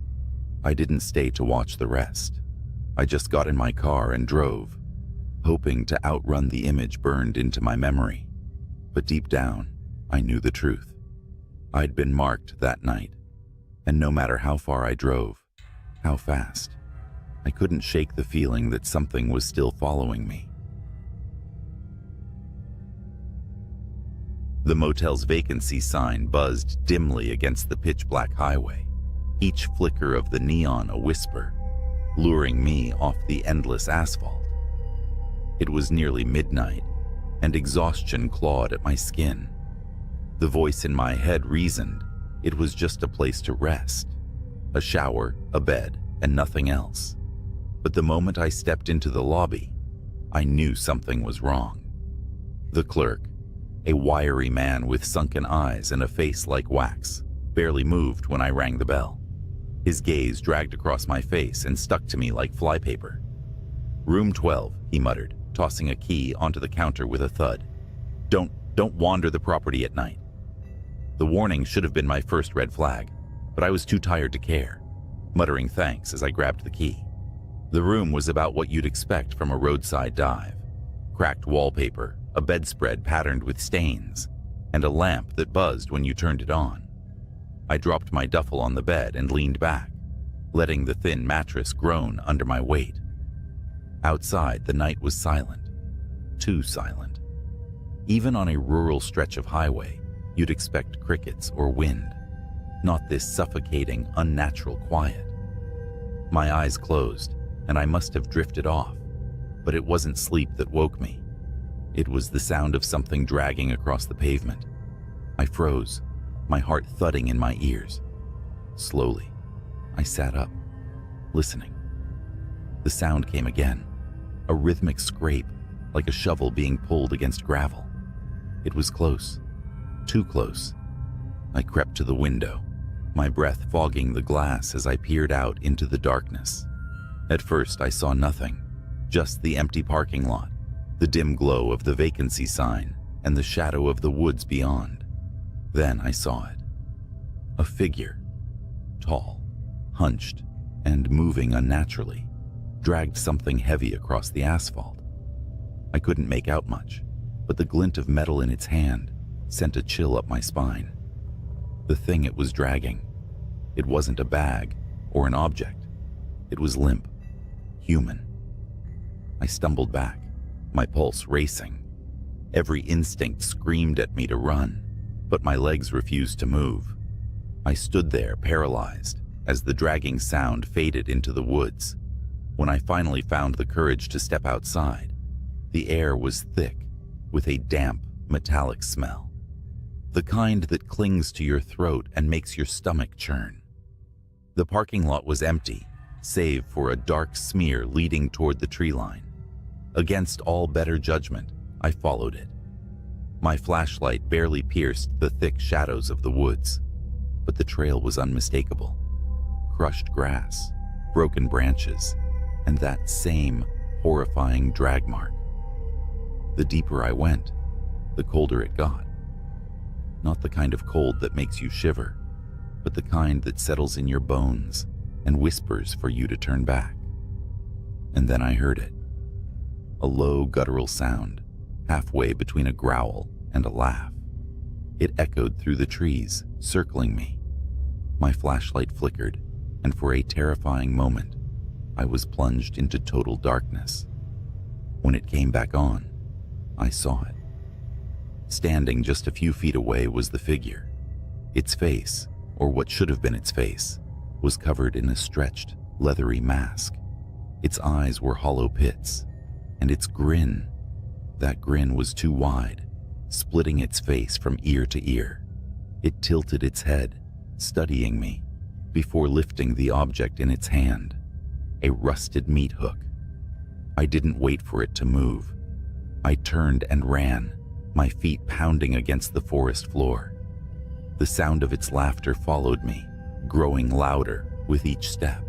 I didn't stay to watch the rest. I just got in my car and drove, hoping to outrun the image burned into my memory. But deep down, I knew the truth. I'd been marked that night, and no matter how far I drove, how fast, I couldn't shake the feeling that something was still following me. The motel's vacancy sign buzzed dimly against the pitch-black highway, each flicker of the neon a whisper, luring me off the endless asphalt. It was nearly midnight, and exhaustion clawed at my skin. The voice in my head reasoned it was just a place to rest, a shower, a bed, and nothing else. But the moment I stepped into the lobby, I knew something was wrong. The clerk, a wiry man with sunken eyes and a face like wax, barely moved when I rang the bell. His gaze dragged across my face and stuck to me like flypaper. "Room 12, he muttered, tossing a key onto the counter with a thud. Don't wander the property at night." The warning should have been my first red flag, but I was too tired to care, muttering thanks as I grabbed the key. The room was about what you'd expect from a roadside dive. Cracked wallpaper, a bedspread patterned with stains, and a lamp that buzzed when you turned it on. I dropped my duffel on the bed and leaned back, letting the thin mattress groan under my weight. Outside, the night was silent, too silent. Even on a rural stretch of highway, you'd expect crickets or wind, not this suffocating, unnatural quiet. My eyes closed, and I must have drifted off, but it wasn't sleep that woke me. It was the sound of something dragging across the pavement. I froze, my heart thudding in my ears. Slowly, I sat up, listening. The sound came again, a rhythmic scrape, like a shovel being pulled against gravel. It was close, too close. I crept to the window, my breath fogging the glass as I peered out into the darkness. At first, I saw nothing, just the empty parking lot, the dim glow of the vacancy sign, and the shadow of the woods beyond. Then I saw it. A figure, tall, hunched, and moving unnaturally, dragged something heavy across the asphalt. I couldn't make out much, but the glint of metal in its hand sent a chill up my spine. The thing it was dragging, it wasn't a bag or an object. It was limp, human. I stumbled back, my pulse racing. Every instinct screamed at me to run, but my legs refused to move. I stood there paralyzed as the dragging sound faded into the woods. When I finally found the courage to step outside, the air was thick with a damp, metallic smell. The kind that clings to your throat and makes your stomach churn. The parking lot was empty, save for a dark smear leading toward the tree line. Against all better judgment, I followed it. My flashlight barely pierced the thick shadows of the woods, but the trail was unmistakable. Crushed grass, broken branches, and that same horrifying drag mark. The deeper I went, the colder it got. Not the kind of cold that makes you shiver, but the kind that settles in your bones and whispers for you to turn back. And then I heard it. A low guttural sound, halfway between a growl and a laugh. It echoed through the trees, circling me. My flashlight flickered, and for a terrifying moment, I was plunged into total darkness. When it came back on, I saw it. Standing just a few feet away was the figure. Its face, or what should have been its face, was covered in a stretched, leathery mask. Its eyes were hollow pits, and its grin, that grin was too wide, splitting its face from ear to ear. It tilted its head, studying me, before lifting the object in its hand, a rusted meat hook. I didn't wait for it to move. I turned and ran, my feet pounding against the forest floor. The sound of its laughter followed me, growing louder with each step.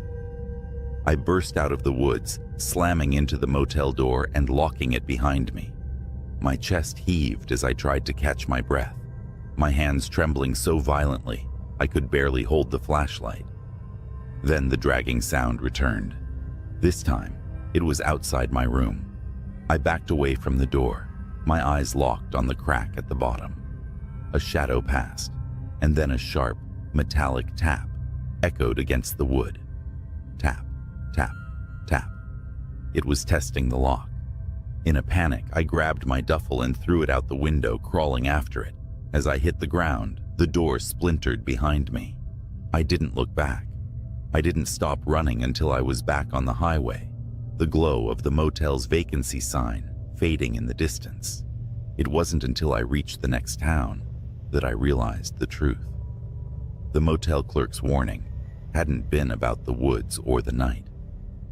I burst out of the woods, slamming into the motel door and locking it behind me. My chest heaved as I tried to catch my breath, my hands trembling so violently I could barely hold the flashlight. Then the dragging sound returned. This time, it was outside my room. I backed away from the door, my eyes locked on the crack at the bottom. A shadow passed, and then a sharp, metallic tap echoed against the wood. Tap, tap, tap. It was testing the lock. In a panic, I grabbed my duffel and threw it out the window, crawling after it. As I hit the ground, the door splintered behind me. I didn't look back. I didn't stop running until I was back on the highway, the glow of the motel's vacancy sign fading in the distance. It wasn't until I reached the next town that I realized the truth. The motel clerk's warning hadn't been about the woods or the night.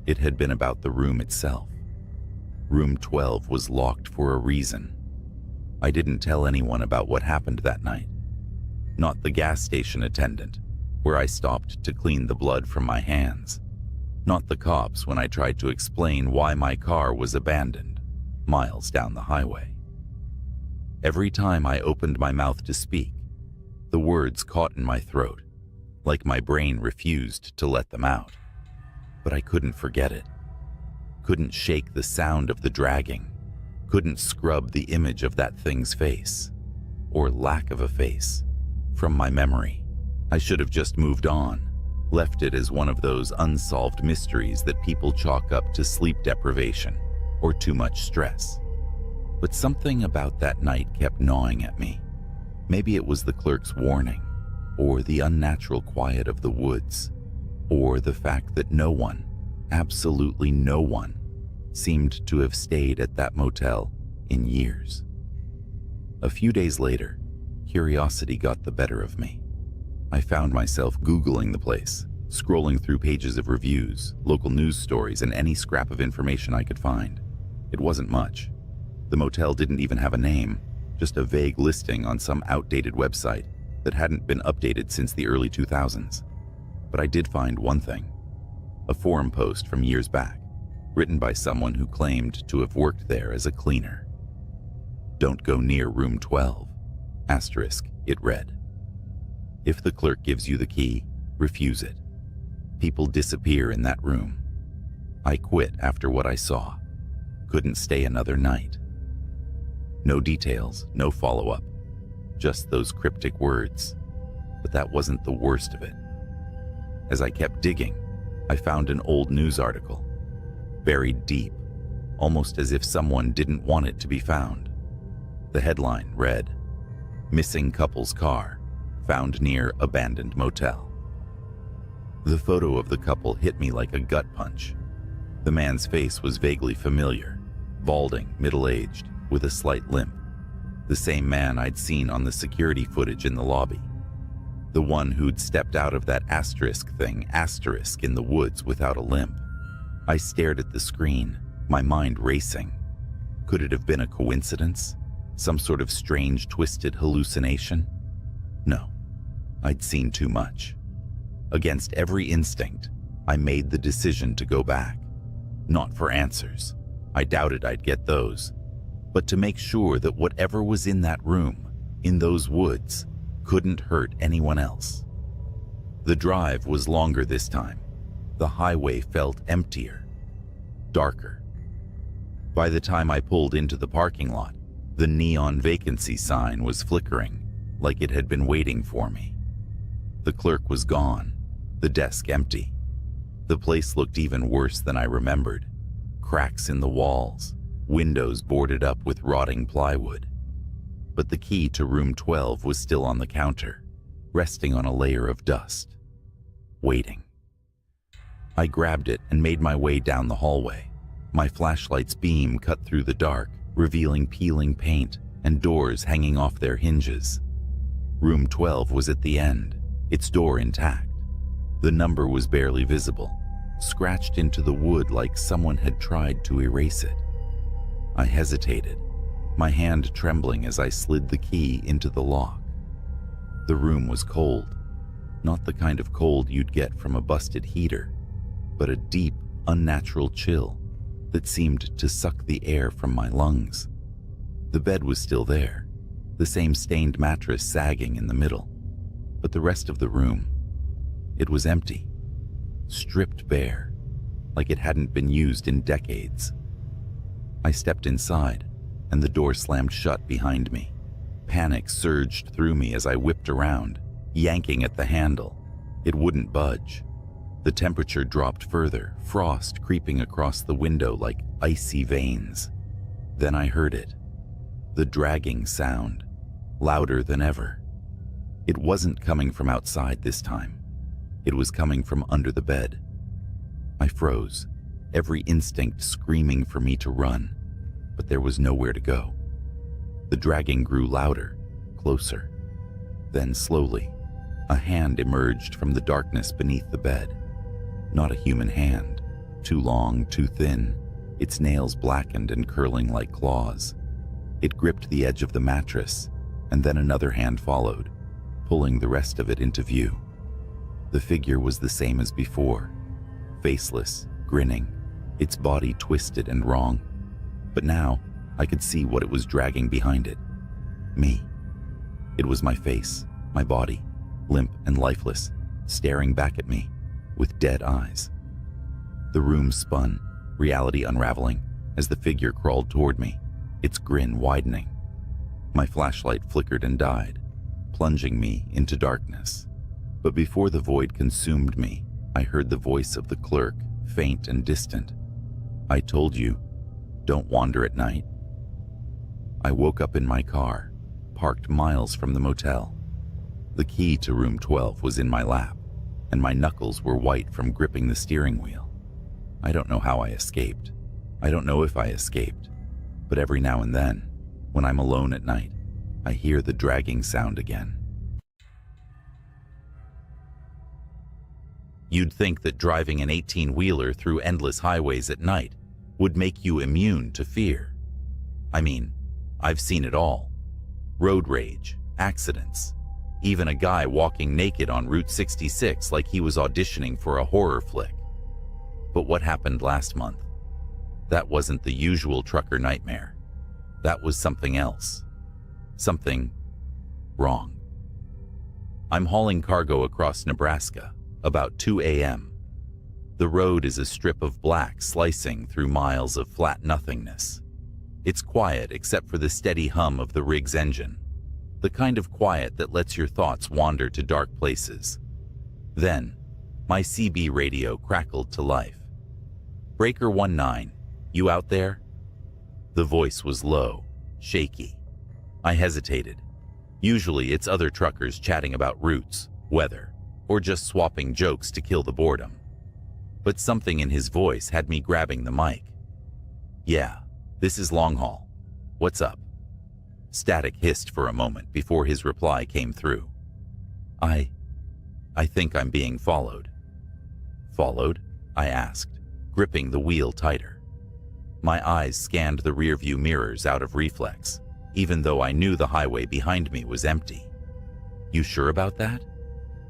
It had been about the room itself. Room 12 was locked for a reason. I didn't tell anyone about what happened that night. Not the gas station attendant, where I stopped to clean the blood from my hands. Not the cops when I tried to explain why my car was abandoned, miles down the highway. Every time I opened my mouth to speak, the words caught in my throat, like my brain refused to let them out. But I couldn't forget it. Couldn't shake the sound of the dragging. Couldn't scrub the image of that thing's face, or lack of a face, from my memory. I should have just moved on, left it as one of those unsolved mysteries that people chalk up to sleep deprivation or too much stress. But something about that night kept gnawing at me. Maybe it was the clerk's warning, or the unnatural quiet of the woods, or the fact that no one, absolutely no one, seemed to have stayed at that motel in years. A few days later, curiosity got the better of me. I found myself Googling the place, scrolling through pages of reviews, local news stories, and any scrap of information I could find. It wasn't much. The motel didn't even have a name, just a vague listing on some outdated website that hadn't been updated since the early 2000s. But I did find one thing: a forum post from years back, written by someone who claimed to have worked there as a cleaner. "Don't go near room 12, asterisk," it read. "If the clerk gives you the key, refuse it. People disappear in that room. I quit after what I saw. Couldn't stay another night." No details, no follow-up, just those cryptic words. But that wasn't the worst of it. As I kept digging, I found an old news article, buried deep, almost as if someone didn't want it to be found. The headline read, "Missing couple's car, found near abandoned motel." The photo of the couple hit me like a gut punch. The man's face was vaguely familiar, balding, middle-aged, with a slight limp. The same man I'd seen on the security footage in the lobby. The one who'd stepped out of that asterisk in the woods without a limp. I stared at the screen, my mind racing. Could it have been a coincidence? Some sort of strange, twisted hallucination? No, I'd seen too much. Against every instinct, I made the decision to go back. Not for answers. I doubted I'd get those. But to make sure that whatever was in that room, in those woods, couldn't hurt anyone else. The drive was longer this time. The highway felt emptier, darker. By the time I pulled into the parking lot, the neon vacancy sign was flickering, like it had been waiting for me. The clerk was gone, the desk empty. The place looked even worse than I remembered. Cracks in the walls, windows boarded up with rotting plywood. But the key to room 12 was still on the counter, resting on a layer of dust, waiting. I grabbed it and made my way down the hallway. My flashlight's beam cut through the dark, revealing peeling paint and doors hanging off their hinges. Room 12 was at the end, its door intact. The number was barely visible, scratched into the wood like someone had tried to erase it. I hesitated, my hand trembling as I slid the key into the lock. The room was cold, not the kind of cold you'd get from a busted heater, but a deep, unnatural chill that seemed to suck the air from my lungs. The bed was still there, the same stained mattress sagging in the middle, but the rest of the room, it was empty, stripped bare, like it hadn't been used in decades. I stepped inside, and the door slammed shut behind me. Panic surged through me as I whipped around, yanking at the handle. It wouldn't budge. The temperature dropped further, frost creeping across the window like icy veins. Then I heard it. The dragging sound, louder than ever. It wasn't coming from outside this time. It was coming from under the bed. I froze, every instinct screaming for me to run, but there was nowhere to go. The dragging grew louder, closer. Then slowly, a hand emerged from the darkness beneath the bed. Not a human hand, too long, too thin, its nails blackened and curling like claws. It gripped the edge of the mattress, and then another hand followed, pulling the rest of it into view. The figure was the same as before, faceless, grinning, its body twisted and wrong. But now, I could see what it was dragging behind it. Me. It was my face, my body, limp and lifeless, staring back at me, with dead eyes. The room spun, reality unraveling, as the figure crawled toward me, its grin widening. My flashlight flickered and died, plunging me into darkness. But before the void consumed me, I heard the voice of the clerk, faint and distant. "I told you, don't wander at night." I woke up in my car, parked miles from the motel. The key to room 12 was in my lap, and my knuckles were white from gripping the steering wheel. I don't know how I escaped. I don't know if I escaped, but every now and then, when I'm alone at night, I hear the dragging sound again. You'd think that driving an 18-wheeler through endless highways at night would make you immune to fear. I mean, I've seen it all. Road rage, accidents, even a guy walking naked on Route 66 like he was auditioning for a horror flick. But what happened last month? That wasn't the usual trucker nightmare. That was something else. Something wrong. I'm hauling cargo across Nebraska, about 2 a.m. The road is a strip of black slicing through miles of flat nothingness. It's quiet except for the steady hum of the rig's engine, the kind of quiet that lets your thoughts wander to dark places. Then, my CB radio crackled to life. "Breaker 19, you out there?" The voice was low, shaky. I hesitated. Usually it's other truckers chatting about routes, weather, or just swapping jokes to kill the boredom. But something in his voice had me grabbing the mic. "Yeah, this is Long Haul. What's up?" Static hissed for a moment before his reply came through. I think I'm being followed." "Followed?" I asked, gripping the wheel tighter. My eyes scanned the rearview mirrors out of reflex, even though I knew the highway behind me was empty. "You sure about that?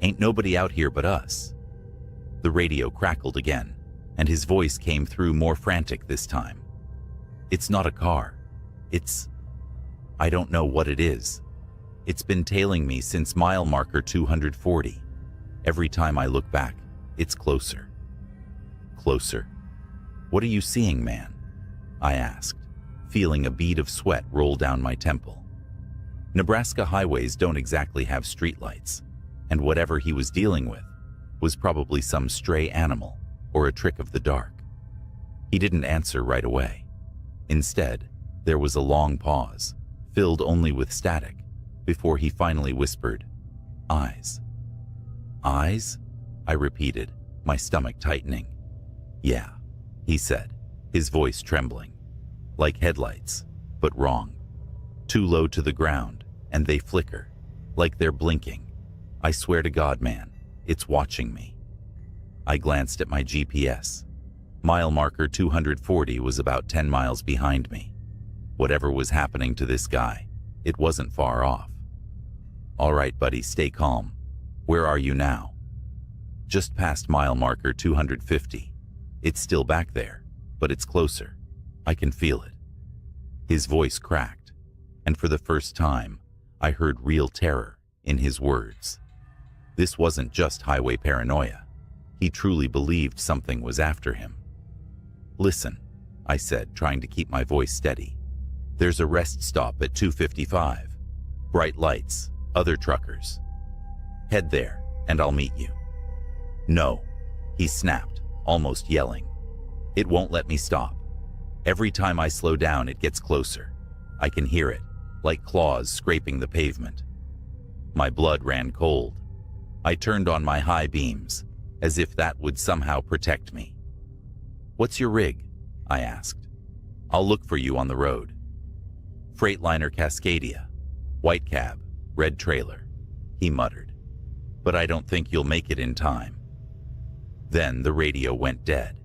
Ain't nobody out here but us." The radio crackled again, and his voice came through more frantic this time. "It's not a car. I don't know what it is. It's been tailing me since mile marker 240. Every time I look back, it's closer." "Closer? What are you seeing, man?" I asked, feeling a bead of sweat roll down my temple. Nebraska highways don't exactly have streetlights, and whatever he was dealing with was probably some stray animal or a trick of the dark. He didn't answer right away. Instead, there was a long pause, filled only with static, before he finally whispered, "Eyes." "Eyes?" I repeated, my stomach tightening. "Yeah," he said, his voice trembling. "Like headlights, but wrong. Too low to the ground, and they flicker, like they're blinking. I swear to God, man, it's watching me." I glanced at my GPS. Mile marker 240 was about 10 miles behind me. Whatever was happening to this guy, it wasn't far off. "All right, buddy, stay calm. Where are you now?" "Just past mile marker 250. It's still back there, but it's closer. I can feel it." His voice cracked, and for the first time, I heard real terror in his words. This wasn't just highway paranoia. He truly believed something was after him. "Listen," I said, trying to keep my voice steady. "There's a rest stop at 255. Bright lights, other truckers. Head there, and I'll meet you." "No," he snapped, almost yelling. "It won't let me stop. Every time I slow down, it gets closer. I can hear it, like claws scraping the pavement." My blood ran cold. I turned on my high beams, as if that would somehow protect me. "What's your rig?" I asked. "I'll look for you on the road." "Freightliner Cascadia. White cab, red trailer," he muttered. "But I don't think you'll make it in time." Then the radio went dead.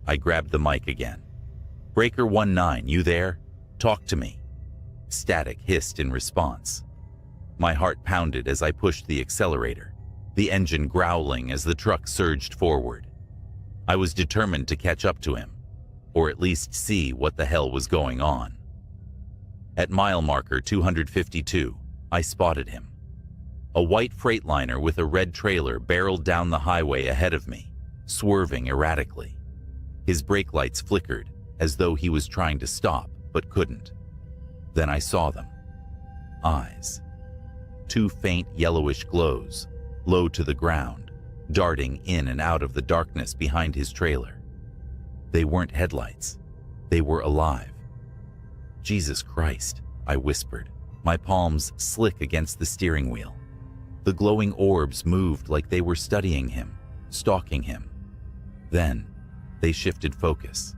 I grabbed the mic again. "Breaker 19, you there? Talk to me." Static hissed in response. My heart pounded as I pushed the accelerator, the engine growling as the truck surged forward. I was determined to catch up to him, or at least see what the hell was going on. At mile marker 252, I spotted him. A white Freightliner with a red trailer barreled down the highway ahead of me, swerving erratically. His brake lights flickered, as though he was trying to stop, but couldn't. Then I saw them. Eyes. Two faint yellowish glows, low to the ground, darting in and out of the darkness behind his trailer. They weren't headlights. They were alive. "Jesus Christ," I whispered, my palms slick against the steering wheel. The glowing orbs moved like they were studying him, stalking him. Then, they shifted focus.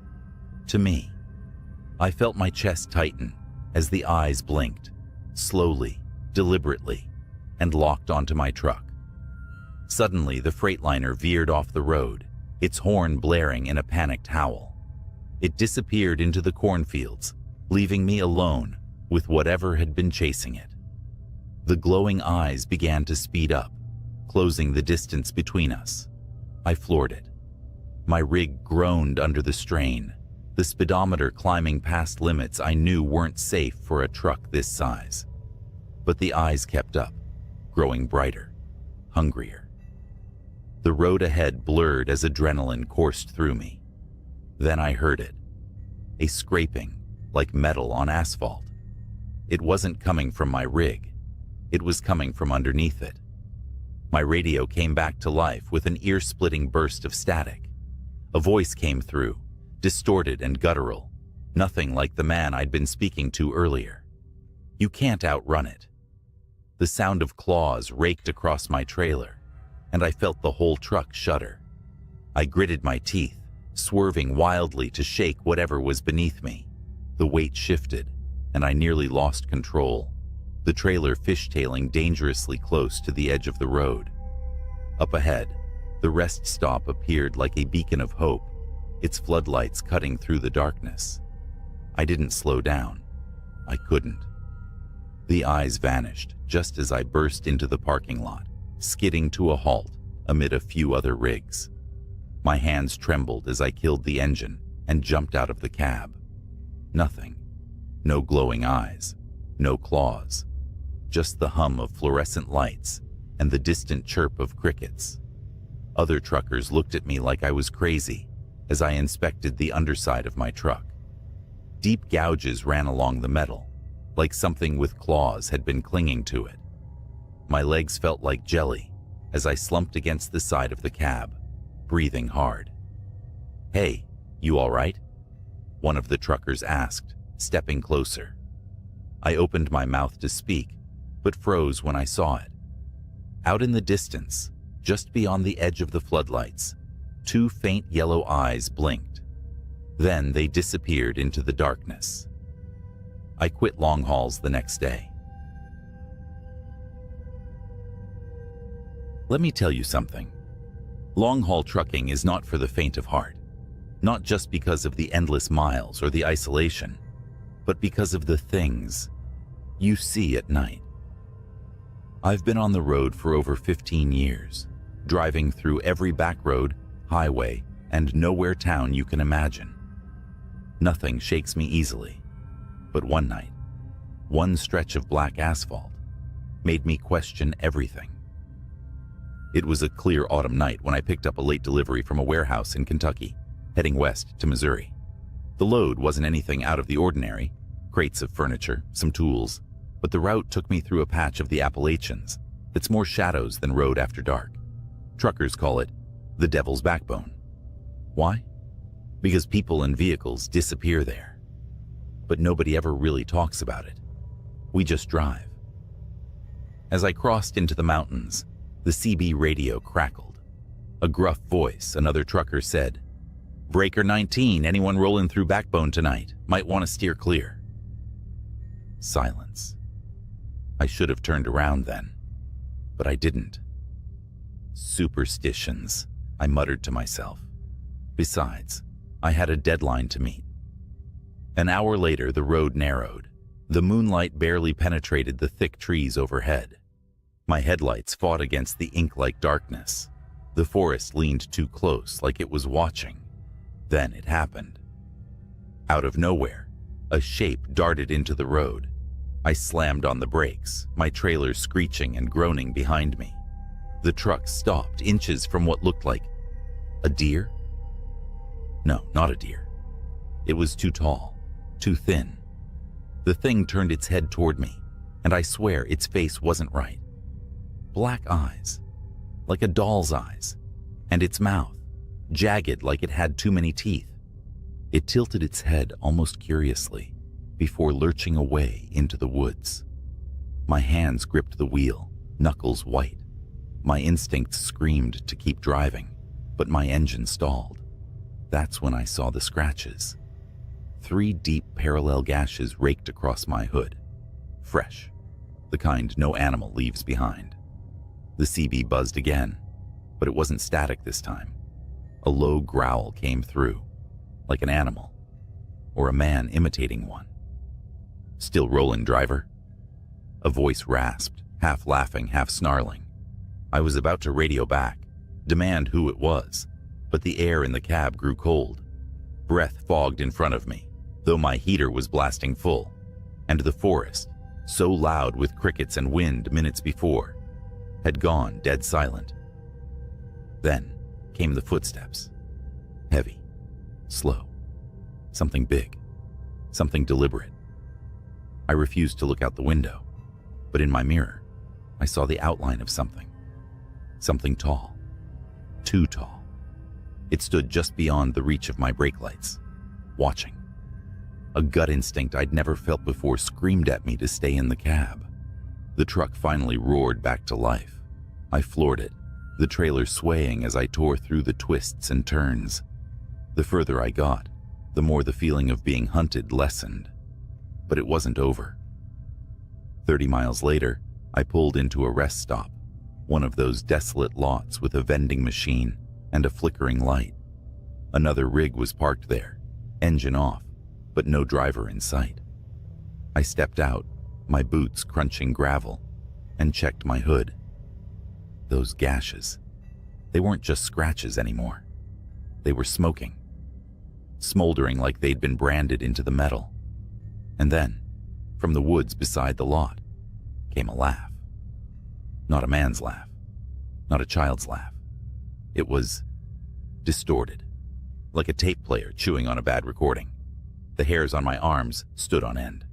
To me. I felt my chest tighten as the eyes blinked, slowly, deliberately, and locked onto my truck. Suddenly, the Freightliner veered off the road, its horn blaring in a panicked howl. It disappeared into the cornfields, leaving me alone with whatever had been chasing it. The glowing eyes began to speed up, closing the distance between us. I floored it. My rig groaned under the strain, the speedometer climbing past limits I knew weren't safe for a truck this size. But the eyes kept up, growing brighter, hungrier. The road ahead blurred as adrenaline coursed through me. Then I heard it, a scraping like metal on asphalt. It wasn't coming from my rig. It was coming from underneath it. My radio came back to life with an ear-splitting burst of static. A voice came through, distorted and guttural, nothing like the man I'd been speaking to earlier. "You can't outrun it." The sound of claws raked across my trailer, and I felt the whole truck shudder. I gritted my teeth, swerving wildly to shake whatever was beneath me. The weight shifted, and I nearly lost control, the trailer fishtailing dangerously close to the edge of the road. Up ahead, the rest stop appeared like a beacon of hope, its floodlights cutting through the darkness. I didn't slow down. I couldn't. The eyes vanished just as I burst into the parking lot, skidding to a halt amid a few other rigs. My hands trembled as I killed the engine and jumped out of the cab. Nothing. No glowing eyes. No claws. Just the hum of fluorescent lights and the distant chirp of crickets. Other truckers looked at me like I was crazy as I inspected the underside of my truck. Deep gouges ran along the metal, like something with claws had been clinging to it. My legs felt like jelly as I slumped against the side of the cab, breathing hard. "Hey, you all right?" one of the truckers asked, stepping closer. I opened my mouth to speak, but froze when I saw it. Out in the distance, just beyond the edge of the floodlights, two faint yellow eyes blinked. Then they disappeared into the darkness. I quit long hauls the next day. Let me tell you something. Long-haul trucking is not for the faint of heart, not just because of the endless miles or the isolation, but because of the things you see at night. I've been on the road for over 15 years, driving through every back road, highway, and nowhere town you can imagine. Nothing shakes me easily, but one night, one stretch of black asphalt made me question everything. It was a clear autumn night when I picked up a late delivery from a warehouse in Kentucky, heading west to Missouri. The load wasn't anything out of the ordinary, crates of furniture, some tools, but the route took me through a patch of the Appalachians that's more shadows than road after dark. Truckers call it the Devil's Backbone. Why? Because people and vehicles disappear there. But nobody ever really talks about it. We just drive. As I crossed into the mountains, the CB radio crackled. A gruff voice, another trucker said, "Breaker 19, anyone rolling through Backbone tonight might want to steer clear." Silence. I should have turned around then, but I didn't. Superstitions, I muttered to myself. Besides, I had a deadline to meet. An hour later, the road narrowed. The moonlight barely penetrated the thick trees overhead. My headlights fought against the ink-like darkness. The forest leaned too close, like it was watching. Then it happened. Out of nowhere, a shape darted into the road. I slammed on the brakes, my trailer screeching and groaning behind me. The truck stopped inches from what looked like a deer. No, not a deer. It was too tall, too thin. The thing turned its head toward me, and I swear its face wasn't right. Black eyes, like a doll's eyes, and its mouth, jagged like it had too many teeth. It tilted its head almost curiously before lurching away into the woods. My hands gripped the wheel, knuckles white. My instincts screamed to keep driving, but my engine stalled. That's when I saw the scratches. 3 deep parallel gashes raked across my hood. Fresh, the kind no animal leaves behind. The CB buzzed again, but it wasn't static this time. A low growl came through, like an animal, or a man imitating one. "Still rolling, driver?" A voice rasped, half laughing, half snarling. I was about to radio back, demand who it was, but the air in the cab grew cold. Breath fogged in front of me, though my heater was blasting full, and the forest, so loud with crickets and wind minutes before, had gone dead silent. Then came the footsteps. Heavy, slow, something big, something deliberate. I refused to look out the window, but in my mirror, I saw the outline of something. Something tall, too tall. It stood just beyond the reach of my brake lights, watching. A gut instinct I'd never felt before screamed at me to stay in the cab. The truck finally roared back to life. I floored it, the trailer swaying as I tore through the twists and turns. The further I got, the more the feeling of being hunted lessened. But it wasn't over. 30 miles later, I pulled into a rest stop, one of those desolate lots with a vending machine and a flickering light. Another rig was parked there, engine off, but no driver in sight. I stepped out, my boots crunching gravel, and checked my hood. Those gashes, they weren't just scratches anymore. They were smoking, smoldering like they'd been branded into the metal. And then, from the woods beside the lot, came a laugh. Not a man's laugh, not a child's laugh. It was distorted, like a tape player chewing on a bad recording. The hairs on my arms stood on end.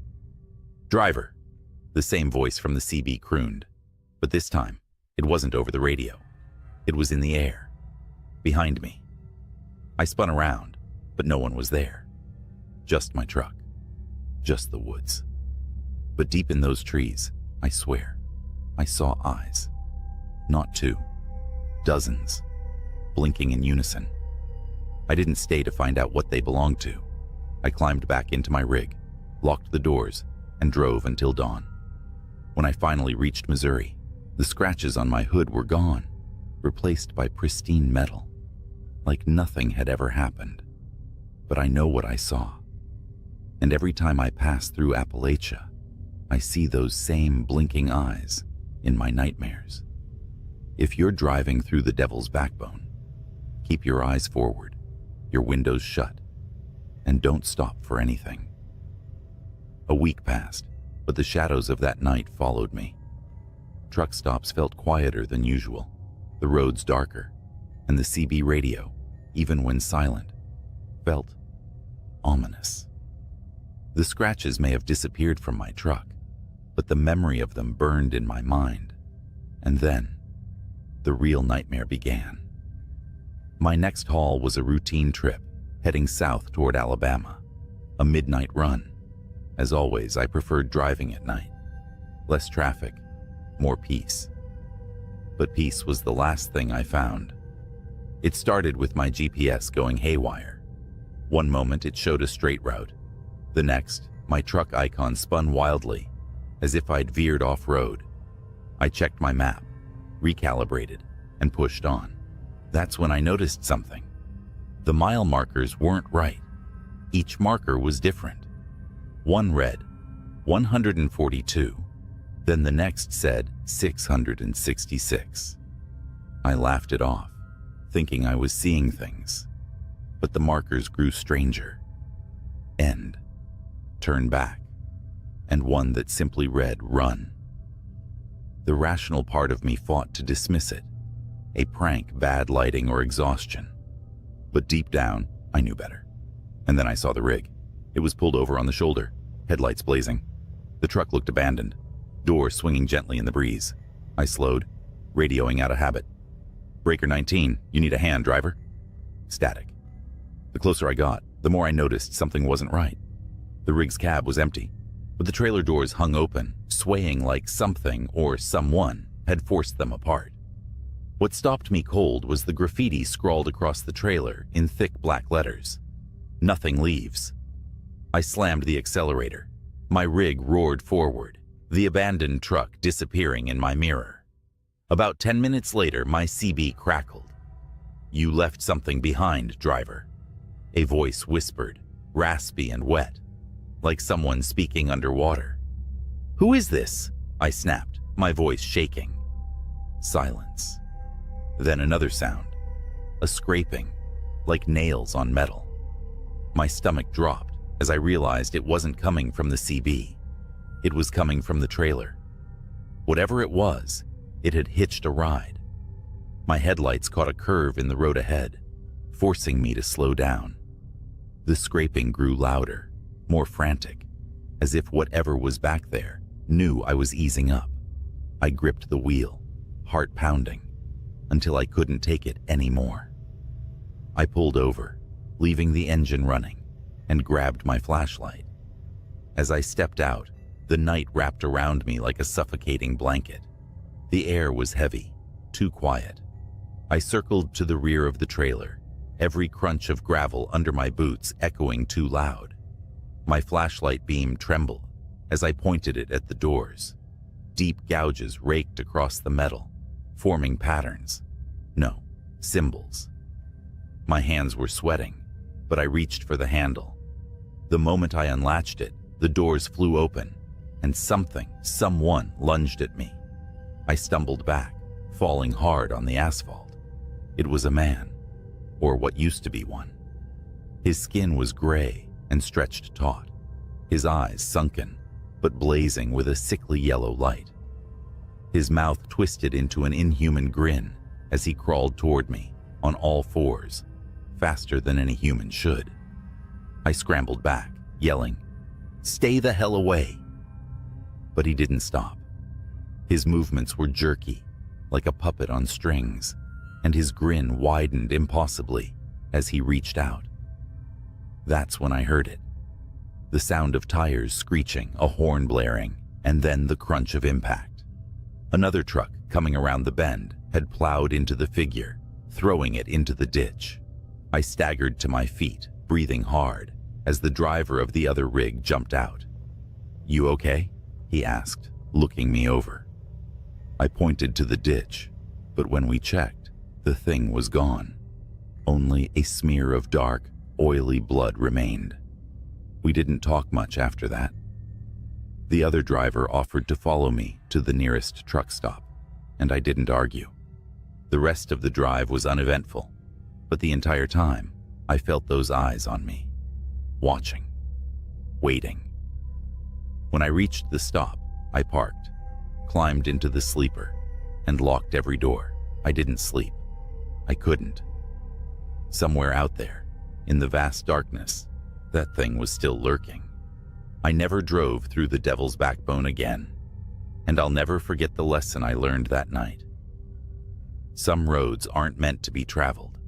"Driver," the same voice from the CB crooned, but this time it wasn't over the radio. It was in the air, behind me. I spun around, but no one was there. Just my truck, just the woods. But deep in those trees, I swear, I saw eyes. Not 2, dozens, blinking in unison. I didn't stay to find out what they belonged to. I climbed back into my rig, locked the doors, and drove until dawn. When I finally reached Missouri, the scratches on my hood were gone, replaced by pristine metal, like nothing had ever happened. But I know what I saw. And every time I pass through Appalachia, I see those same blinking eyes in my nightmares. If you're driving through the Devil's Backbone, keep your eyes forward, your windows shut, and don't stop for anything. A week passed, but the shadows of that night followed me. Truck stops felt quieter than usual, the roads darker, and the CB radio, even when silent, felt ominous. The scratches may have disappeared from my truck, but the memory of them burned in my mind. And then, the real nightmare began. My next haul was a routine trip, heading south toward Alabama, a midnight run. As always, I preferred driving at night. Less traffic, more peace. But peace was the last thing I found. It started with my GPS going haywire. One moment it showed a straight route. The next, my truck icon spun wildly, as if I'd veered off-road. I checked my map, recalibrated, and pushed on. That's when I noticed something. The mile markers weren't right. Each marker was different. One read 142, then the next said 666. I laughed it off, thinking I was seeing things. But the markers grew stranger. End. Turn back. And one that simply read run. The rational part of me fought to dismiss it. A prank, bad lighting, or exhaustion. But deep down, I knew better. And then I saw the rig. It was pulled over on the shoulder, headlights blazing. The truck looked abandoned, door swinging gently in the breeze. I slowed, radioing out of habit. Breaker 19, you need a hand, driver. Static. The closer I got, the more I noticed something wasn't right. The rig's cab was empty, but the trailer doors hung open, swaying like something or someone had forced them apart. What stopped me cold was the graffiti scrawled across the trailer in thick black letters. Nothing leaves. I slammed the accelerator. My rig roared forward, the abandoned truck disappearing in my mirror. About 10 minutes later, my CB crackled. You left something behind, driver. A voice whispered, raspy and wet, like someone speaking underwater. Who is this? I snapped, my voice shaking. Silence. Then another sound, a scraping, like nails on metal. My stomach dropped as I realized it wasn't coming from the CB. It was coming from the trailer. Whatever it was, it had hitched a ride. My headlights caught a curve in the road ahead, forcing me to slow down. The scraping grew louder, more frantic, as if whatever was back there knew I was easing up. I gripped the wheel, heart pounding, until I couldn't take it anymore. I pulled over, leaving the engine running, and grabbed my flashlight. As I stepped out, the night wrapped around me like a suffocating blanket. The air was heavy, too quiet. I circled to the rear of the trailer, every crunch of gravel under my boots echoing too loud. My flashlight beam trembled as I pointed it at the doors. Deep gouges raked across the metal, forming patterns. No, symbols. My hands were sweating, but I reached for the handle. The moment I unlatched it, the doors flew open, and someone lunged at me. I stumbled back, falling hard on the asphalt. It was a man, or what used to be one. His skin was gray and stretched taut, his eyes sunken, but blazing with a sickly yellow light. His mouth twisted into an inhuman grin as he crawled toward me, on all fours, faster than any human should. I scrambled back, yelling, "Stay the hell away!" But he didn't stop. His movements were jerky, like a puppet on strings, and his grin widened impossibly as he reached out. That's when I heard it. The sound of tires screeching, a horn blaring, and then the crunch of impact. Another truck coming around the bend had plowed into the figure, throwing it into the ditch. I staggered to my feet, breathing hard, as the driver of the other rig jumped out. "You okay?" he asked, looking me over. I pointed to the ditch, but when we checked, the thing was gone. Only a smear of dark, oily blood remained. We didn't talk much after that. The other driver offered to follow me to the nearest truck stop, and I didn't argue. The rest of the drive was uneventful, but the entire time, I felt those eyes on me, watching, waiting. When I reached the stop, I parked, climbed into the sleeper, and locked every door. I didn't sleep. I couldn't. Somewhere out there, in the vast darkness, that thing was still lurking. I never drove through the Devil's Backbone again, and I'll never forget the lesson I learned that night. Some roads aren't meant to be traveled.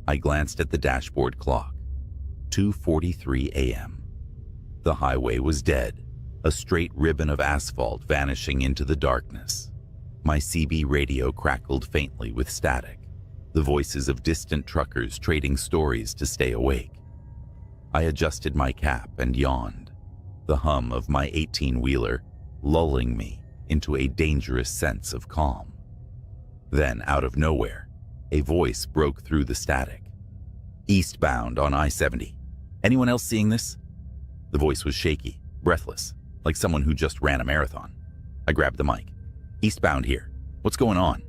I glanced at the dashboard clock. 2:43 a.m. The highway was dead, a straight ribbon of asphalt vanishing into the darkness. My CB radio crackled faintly with static, the voices of distant truckers trading stories to stay awake. I adjusted my cap and yawned, the hum of my 18-wheeler lulling me into a dangerous sense of calm. Then, out of nowhere, a voice broke through the static. "Eastbound on I-70. Anyone else seeing this?" The voice was shaky, breathless, like someone who just ran a marathon. I grabbed the mic. "Eastbound here. What's going on?"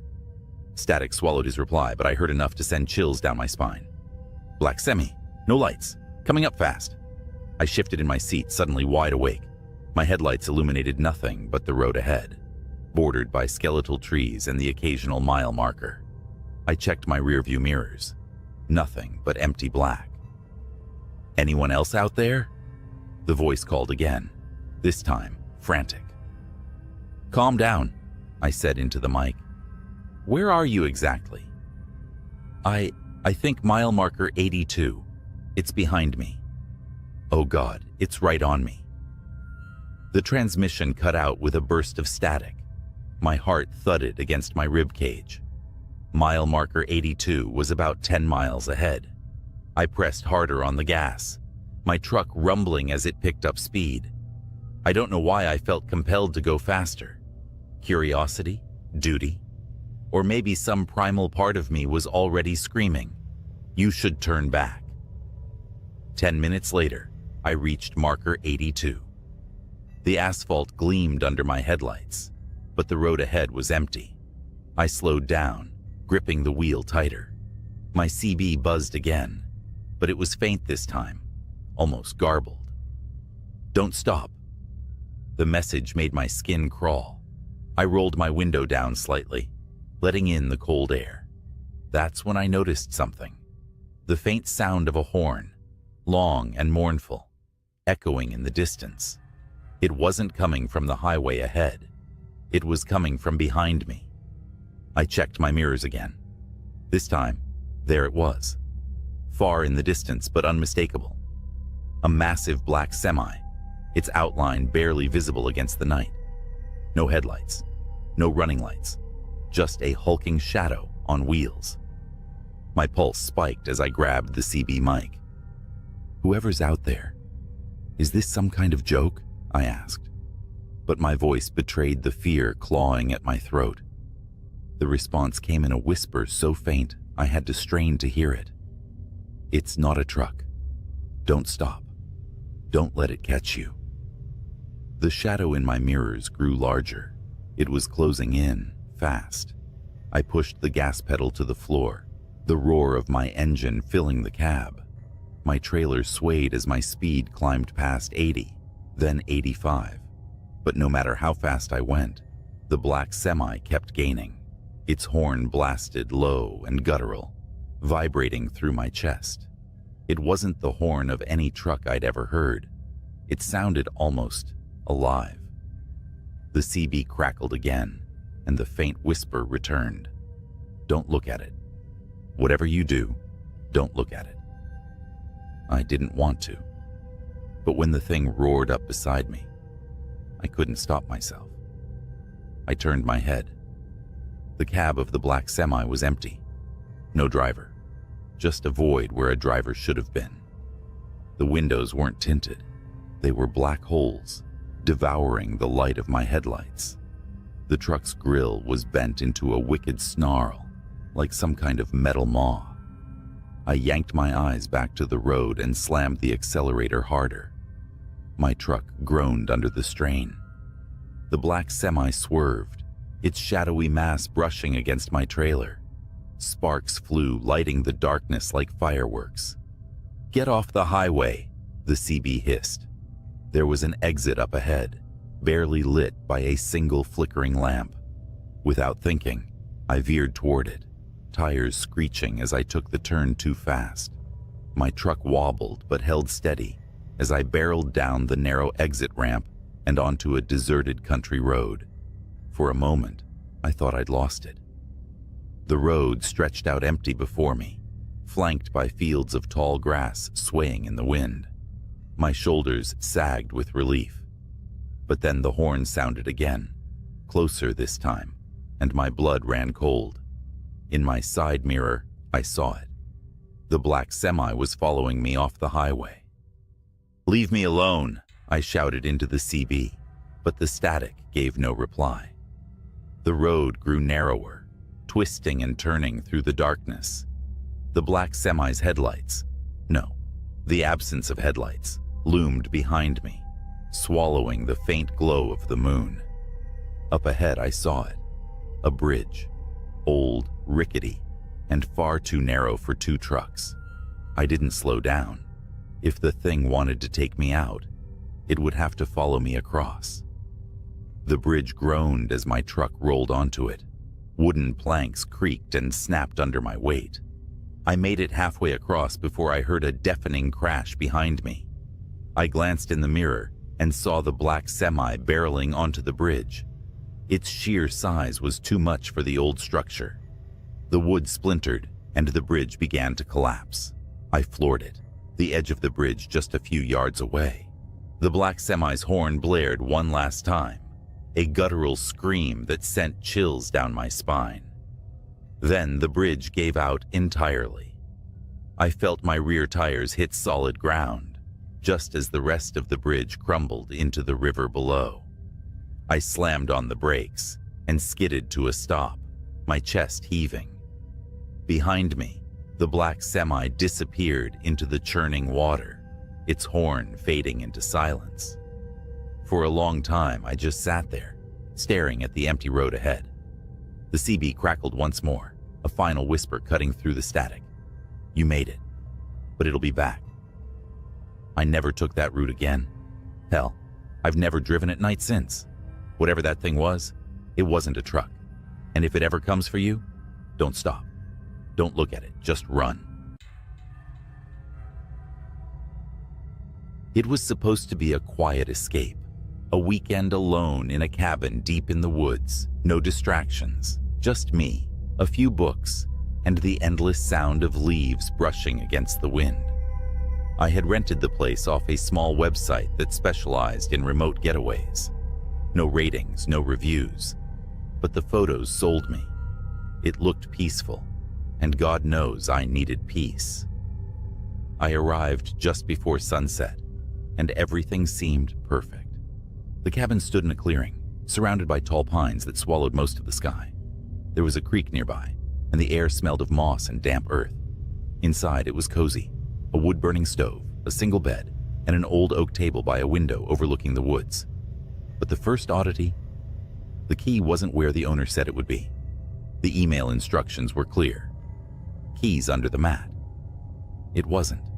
Static swallowed his reply, but I heard enough to send chills down my spine. "Black semi. No lights. Coming up fast." I shifted in my seat, suddenly wide awake. My headlights illuminated nothing but the road ahead, bordered by skeletal trees and the occasional mile marker. I checked my rearview mirrors. Nothing but empty black. "Anyone else out there?" The voice called again, this time frantic. "Calm down." I said into the mic. "Where are you exactly?" I think mile marker 82. It's behind me." "Oh God, it's right on me." The transmission cut out with a burst of static. My heart thudded against my rib cage. Mile marker 82 was about 10 miles ahead. I pressed harder on the gas, my truck rumbling as it picked up speed. I don't know why I felt compelled to go faster. Curiosity? Duty? Or maybe some primal part of me was already screaming, "You should turn back." 10 minutes later, I reached marker 82. The asphalt gleamed under my headlights, but the road ahead was empty. I slowed down, gripping the wheel tighter. My CB buzzed again, but it was faint this time, almost garbled. "Don't stop." The message made my skin crawl. I rolled my window down slightly, letting in the cold air. That's when I noticed something. The faint sound of a horn, long and mournful, echoing in the distance. It wasn't coming from the highway ahead. It was coming from behind me. I checked my mirrors again. This time, there it was. Far in the distance, but unmistakable. A massive black semi, its outline barely visible against the night. No headlights, no running lights, just a hulking shadow on wheels. My pulse spiked as I grabbed the CB mic. "Whoever's out there, is this some kind of joke?" I asked. But my voice betrayed the fear clawing at my throat. The response came in a whisper so faint I had to strain to hear it. "It's not a truck. Don't stop. Don't let it catch you." The shadow in my mirrors grew larger. It was closing in, fast. I pushed the gas pedal to the floor, the roar of my engine filling the cab. My trailer swayed as my speed climbed past 80, then 85. But no matter how fast I went, the black semi kept gaining. Its horn blasted low and guttural, vibrating through my chest. It wasn't the horn of any truck I'd ever heard. It sounded almost alive. The CB crackled again, and the faint whisper returned. "Don't look at it. Whatever you do, don't look at it." I didn't want to, but when the thing roared up beside me, I couldn't stop myself. I turned my head. The cab of the black semi was empty. No driver, just a void where a driver should have been. The windows weren't tinted. They were black holes, devouring the light of my headlights. The truck's grille was bent into a wicked snarl, like some kind of metal maw. I yanked my eyes back to the road and slammed the accelerator harder. My truck groaned under the strain. The black semi swerved, its shadowy mass brushing against my trailer. Sparks flew, lighting the darkness like fireworks. "Get off the highway," the CB hissed. There was an exit up ahead, barely lit by a single flickering lamp. Without thinking, I veered toward it, tires screeching as I took the turn too fast. My truck wobbled but held steady as I barreled down the narrow exit ramp and onto a deserted country road. For a moment, I thought I'd lost it. The road stretched out empty before me, flanked by fields of tall grass swaying in the wind. My shoulders sagged with relief. But then the horn sounded again, closer this time, and my blood ran cold. In my side mirror, I saw it. The black semi was following me off the highway. "Leave me alone," I shouted into the CB, but the static gave no reply. The road grew narrower, twisting and turning through the darkness. The black semi's headlights, no, the absence of headlights, loomed behind me, swallowing the faint glow of the moon. Up ahead I saw it, a bridge, old, rickety, and far too narrow for two trucks. I didn't slow down. If the thing wanted to take me out, it would have to follow me across. The bridge groaned as my truck rolled onto it. Wooden planks creaked and snapped under my weight. I made it halfway across before I heard a deafening crash behind me. I glanced in the mirror and saw the black semi barreling onto the bridge. Its sheer size was too much for the old structure. The wood splintered, and the bridge began to collapse. I floored it, the edge of the bridge just a few yards away. The black semi's horn blared one last time, a guttural scream that sent chills down my spine. Then the bridge gave out entirely. I felt my rear tires hit solid ground, just as the rest of the bridge crumbled into the river below. I slammed on the brakes and skidded to a stop, my chest heaving. Behind me, the black semi disappeared into the churning water, its horn fading into silence. For a long time, I just sat there, staring at the empty road ahead. The CB crackled once more, a final whisper cutting through the static. "You made it, but it'll be back." I never took that route again. Hell, I've never driven at night since. Whatever that thing was, it wasn't a truck. And if it ever comes for you, don't stop. Don't look at it, just run. It was supposed to be a quiet escape, a weekend alone in a cabin deep in the woods, no distractions, just me, a few books, and the endless sound of leaves brushing against the wind. I had rented the place off a small website that specialized in remote getaways. No ratings, no reviews, but the photos sold me. It looked peaceful, and God knows I needed peace. I arrived just before sunset, and everything seemed perfect. The cabin stood in a clearing, surrounded by tall pines that swallowed most of the sky. There was a creek nearby, and the air smelled of moss and damp earth. Inside, it was cozy, a wood-burning stove, a single bed, and an old oak table by a window overlooking the woods. But the first oddity, the key wasn't where the owner said it would be. The email instructions were clear. Keys under the mat. It wasn't.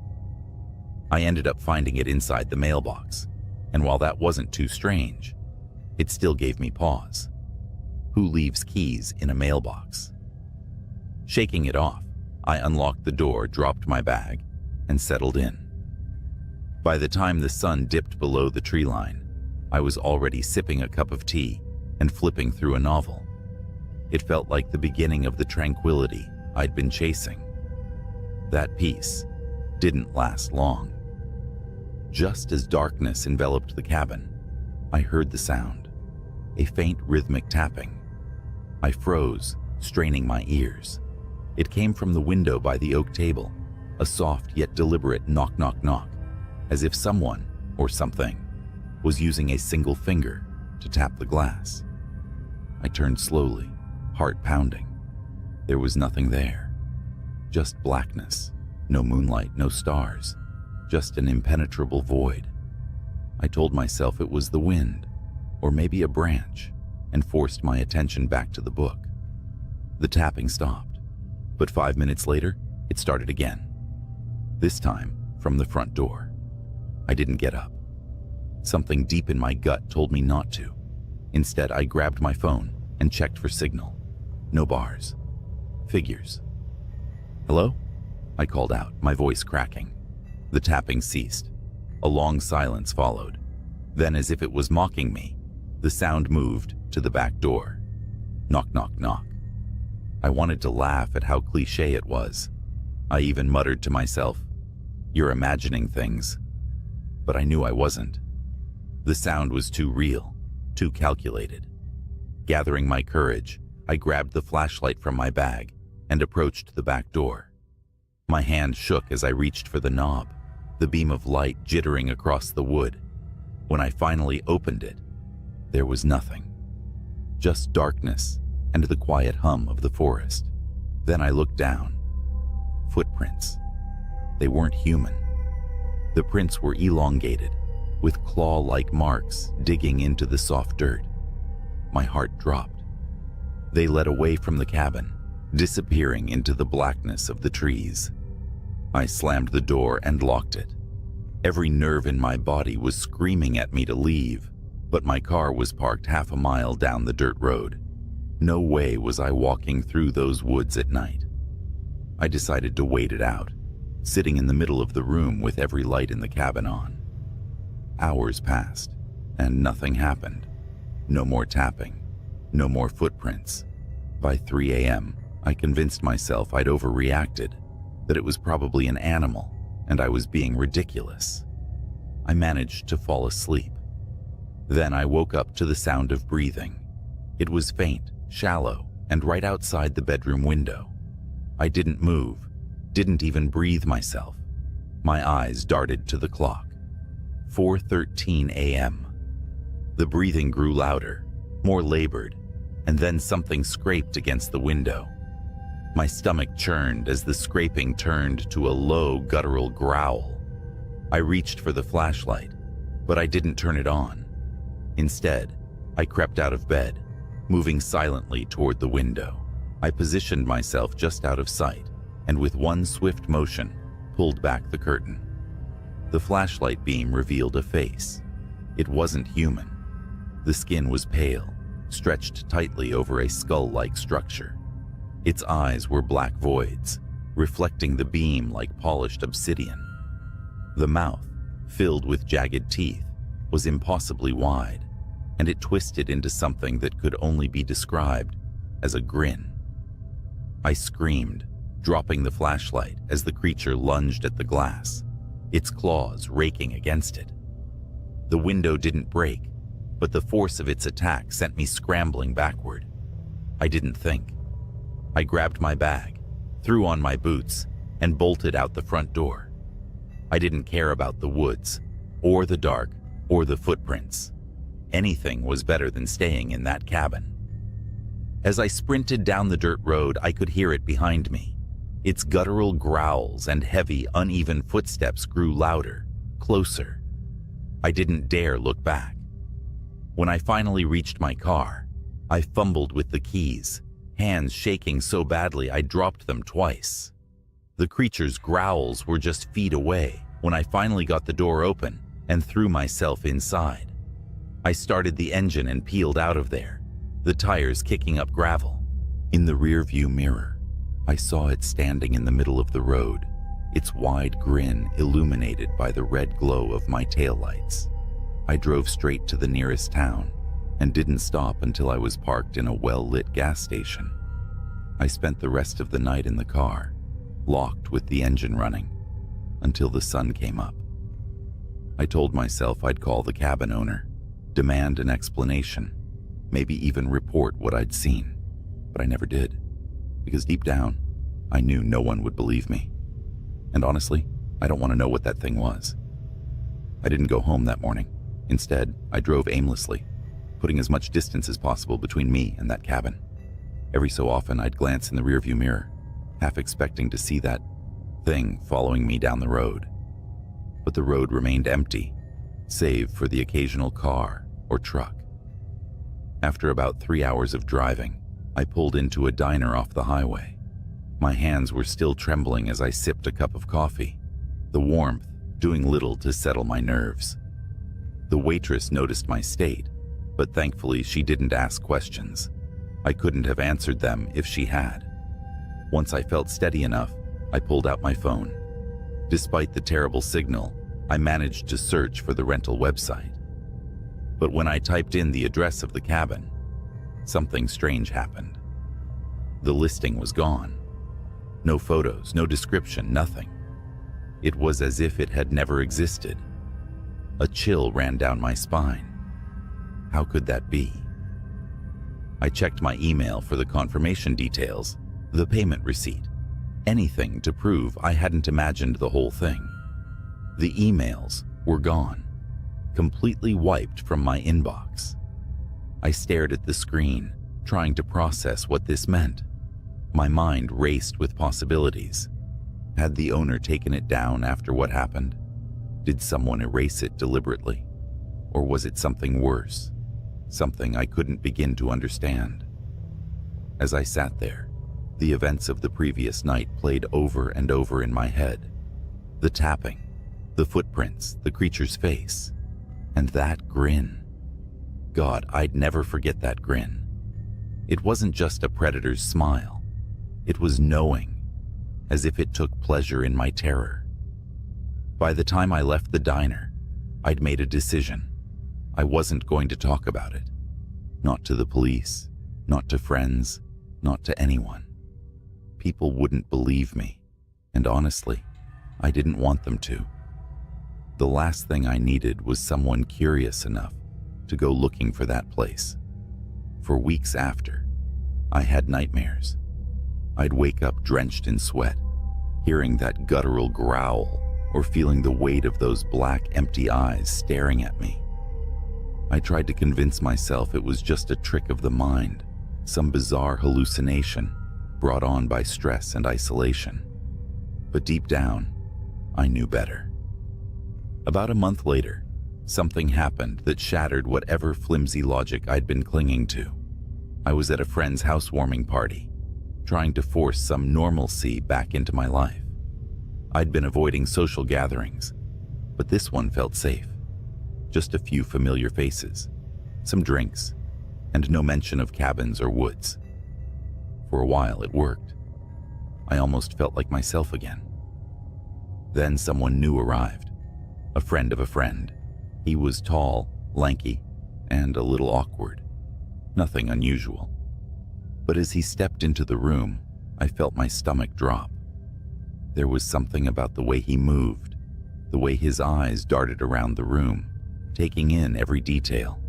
I ended up finding it inside the mailbox, and while that wasn't too strange, it still gave me pause. Who leaves keys in a mailbox? Shaking it off, I unlocked the door, dropped my bag, and settled in. By the time the sun dipped below the tree line, I was already sipping a cup of tea and flipping through a novel. It felt like the beginning of the tranquility I'd been chasing. That peace didn't last long. Just as darkness enveloped the cabin, I heard the sound, a faint rhythmic tapping. I froze, straining my ears. It came from the window by the oak table, a soft yet deliberate knock, knock, knock, as if someone, or something, was using a single finger to tap the glass. I turned slowly, heart pounding. There was nothing there. Just blackness, no moonlight, no stars, just an impenetrable void. I told myself it was the wind, or maybe a branch, and forced my attention back to the book. The tapping stopped, but 5 minutes later, it started again. This time, from the front door. I didn't get up. Something deep in my gut told me not to. Instead, I grabbed my phone and checked for signal. No bars. Figures. "Hello?" I called out, my voice cracking. The tapping ceased. A long silence followed. Then, as if it was mocking me, the sound moved to the back door. Knock, knock, knock. I wanted to laugh at how cliché it was. I even muttered to myself, "You're imagining things." But I knew I wasn't. The sound was too real, too calculated. Gathering my courage, I grabbed the flashlight from my bag and approached the back door. My hand shook as I reached for the knob, the beam of light jittering across the wood. When I finally opened it, there was nothing. Just darkness and the quiet hum of the forest. Then I looked down. Footprints. They weren't human. The prints were elongated, with claw-like marks digging into the soft dirt. My heart dropped. They led away from the cabin, disappearing into the blackness of the trees. I slammed the door and locked it. Every nerve in my body was screaming at me to leave, but my car was parked half a mile down the dirt road. No way was I walking through those woods at night. I decided to wait it out, sitting in the middle of the room with every light in the cabin on. Hours passed, and nothing happened. No more tapping. No more footprints. By 3 a.m., I convinced myself I'd overreacted, that it was probably an animal, and I was being ridiculous. I managed to fall asleep. Then I woke up to the sound of breathing. It was faint, shallow, and right outside the bedroom window. I didn't move, didn't even breathe myself. My eyes darted to the clock. 4:13 a.m. The breathing grew louder, more labored, and then something scraped against the window. My stomach churned as the scraping turned to a low, guttural growl. I reached for the flashlight, but I didn't turn it on. Instead, I crept out of bed, moving silently toward the window. I positioned myself just out of sight, and with one swift motion, pulled back the curtain. The flashlight beam revealed a face. It wasn't human. The skin was pale, stretched tightly over a skull-like structure. Its eyes were black voids, reflecting the beam like polished obsidian. The mouth, filled with jagged teeth, was impossibly wide, and it twisted into something that could only be described as a grin. I screamed, dropping the flashlight as the creature lunged at the glass, its claws raking against it. The window didn't break, but the force of its attack sent me scrambling backward. I didn't think. I grabbed my bag, threw on my boots, and bolted out the front door. I didn't care about the woods, or the dark, or the footprints. Anything was better than staying in that cabin. As I sprinted down the dirt road, I could hear it behind me. Its guttural growls and heavy, uneven footsteps grew louder, closer. I didn't dare look back. When I finally reached my car, I fumbled with the keys, hands shaking so badly I dropped them twice. The creature's growls were just feet away when I finally got the door open and threw myself inside. I started the engine and peeled out of there, the tires kicking up gravel. In the rearview mirror, I saw it standing in the middle of the road, its wide grin illuminated by the red glow of my taillights. I drove straight to the nearest town and didn't stop until I was parked in a well-lit gas station. I spent the rest of the night in the car, locked with the engine running, until the sun came up. I told myself I'd call the cabin owner, demand an explanation, maybe even report what I'd seen, but I never did, because deep down, I knew no one would believe me. And honestly, I don't want to know what that thing was. I didn't go home that morning. Instead, I drove aimlessly, putting as much distance as possible between me and that cabin. Every so often, I'd glance in the rearview mirror, half expecting to see that thing following me down the road. But the road remained empty, save for the occasional car or truck. After about 3 hours of driving, I pulled into a diner off the highway. My hands were still trembling as I sipped a cup of coffee, the warmth doing little to settle my nerves. The waitress noticed my state, but thankfully she didn't ask questions. I couldn't have answered them if she had. Once I felt steady enough, I pulled out my phone. Despite the terrible signal, I managed to search for the rental website. But when I typed in the address of the cabin, something strange happened. The listing was gone. No photos, no description, nothing. It was as if it had never existed. A chill ran down my spine. How could that be? I checked my email for the confirmation details, the payment receipt, anything to prove I hadn't imagined the whole thing. The emails were gone, completely wiped from my inbox. I stared at the screen, trying to process what this meant. My mind raced with possibilities. Had the owner taken it down after what happened? Did someone erase it deliberately? Or was it something worse? Something I couldn't begin to understand. As I sat there, the events of the previous night played over and over in my head. The tapping, the footprints, the creature's face, and that grin. God, I'd never forget that grin. It wasn't just a predator's smile. It was knowing, as if it took pleasure in my terror. By the time I left the diner, I'd made a decision. I wasn't going to talk about it. Not to the police, Not to friends, not to anyone. People wouldn't believe me, and honestly, I didn't want them to. The last thing I needed was someone curious enough to go looking for that place. For weeks after, I had nightmares. I'd wake up drenched in sweat, hearing that guttural growl or feeling the weight of those black, empty eyes staring at me. I tried to convince myself it was just a trick of the mind, some bizarre hallucination brought on by stress and isolation. But deep down, I knew better. About a month later, something happened that shattered whatever flimsy logic I'd been clinging to. I was at a friend's housewarming party, trying to force some normalcy back into my life. I'd been avoiding social gatherings, but this one felt safe. Just a few familiar faces, some drinks, and no mention of cabins or woods. For a while, it worked. I almost felt like myself again. Then someone new arrived, a friend of a friend. He was tall, lanky, and a little awkward. Nothing unusual. But as he stepped into the room, I felt my stomach drop. There was something about the way he moved, the way his eyes darted around the room, taking in every detail.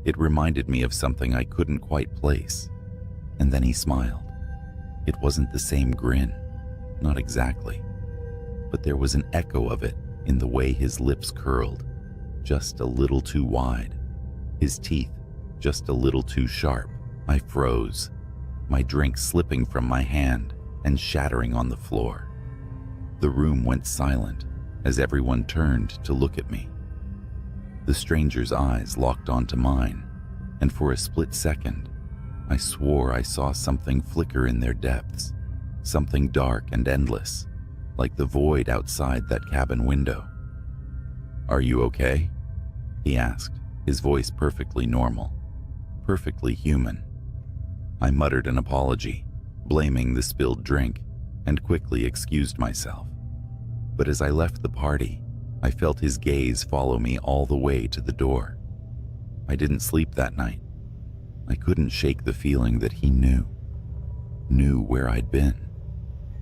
It reminded me of something I couldn't quite place. And then he smiled. It wasn't the same grin, not exactly. But there was an echo of it in the way his lips curled, just a little too wide. His teeth just a little too sharp. I froze, my drink slipping from my hand and shattering on the floor. The room went silent as everyone turned to look at me. The stranger's eyes locked onto mine, and for a split second, I swore I saw something flicker in their depths, something dark and endless, like the void outside that cabin window. "Are you okay?" he asked, his voice perfectly normal, perfectly human. I muttered an apology, blaming the spilled drink, and quickly excused myself. But as I left the party, I felt his gaze follow me all the way to the door. I didn't sleep that night. I couldn't shake the feeling that he knew where I'd been,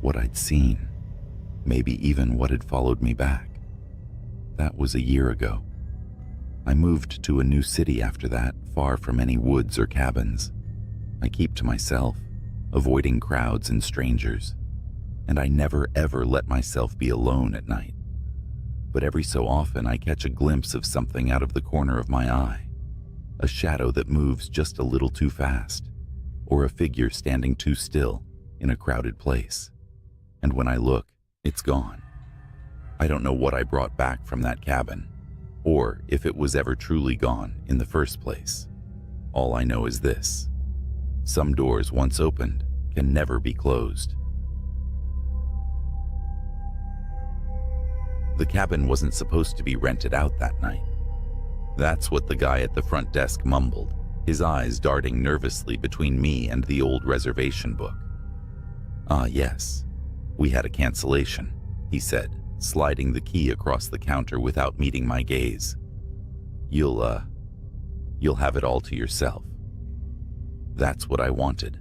what I'd seen, maybe even what had followed me back. That was a year ago. I moved to a new city after that, far from any woods or cabins. I keep to myself, avoiding crowds and strangers, and I never ever let myself be alone at night. But every so often I catch a glimpse of something out of the corner of my eye, a shadow that moves just a little too fast, or a figure standing too still in a crowded place. And when I look, it's gone. I don't know what I brought back from that cabin, or if it was ever truly gone in the first place. All I know is this: some doors once opened can never be closed. The cabin wasn't supposed to be rented out that night. That's what the guy at the front desk mumbled, his eyes darting nervously between me and the old reservation book. "Ah, yes, we had a cancellation," he said, sliding the key across the counter without meeting my gaze. You'll have it all to yourself." That's what I wanted,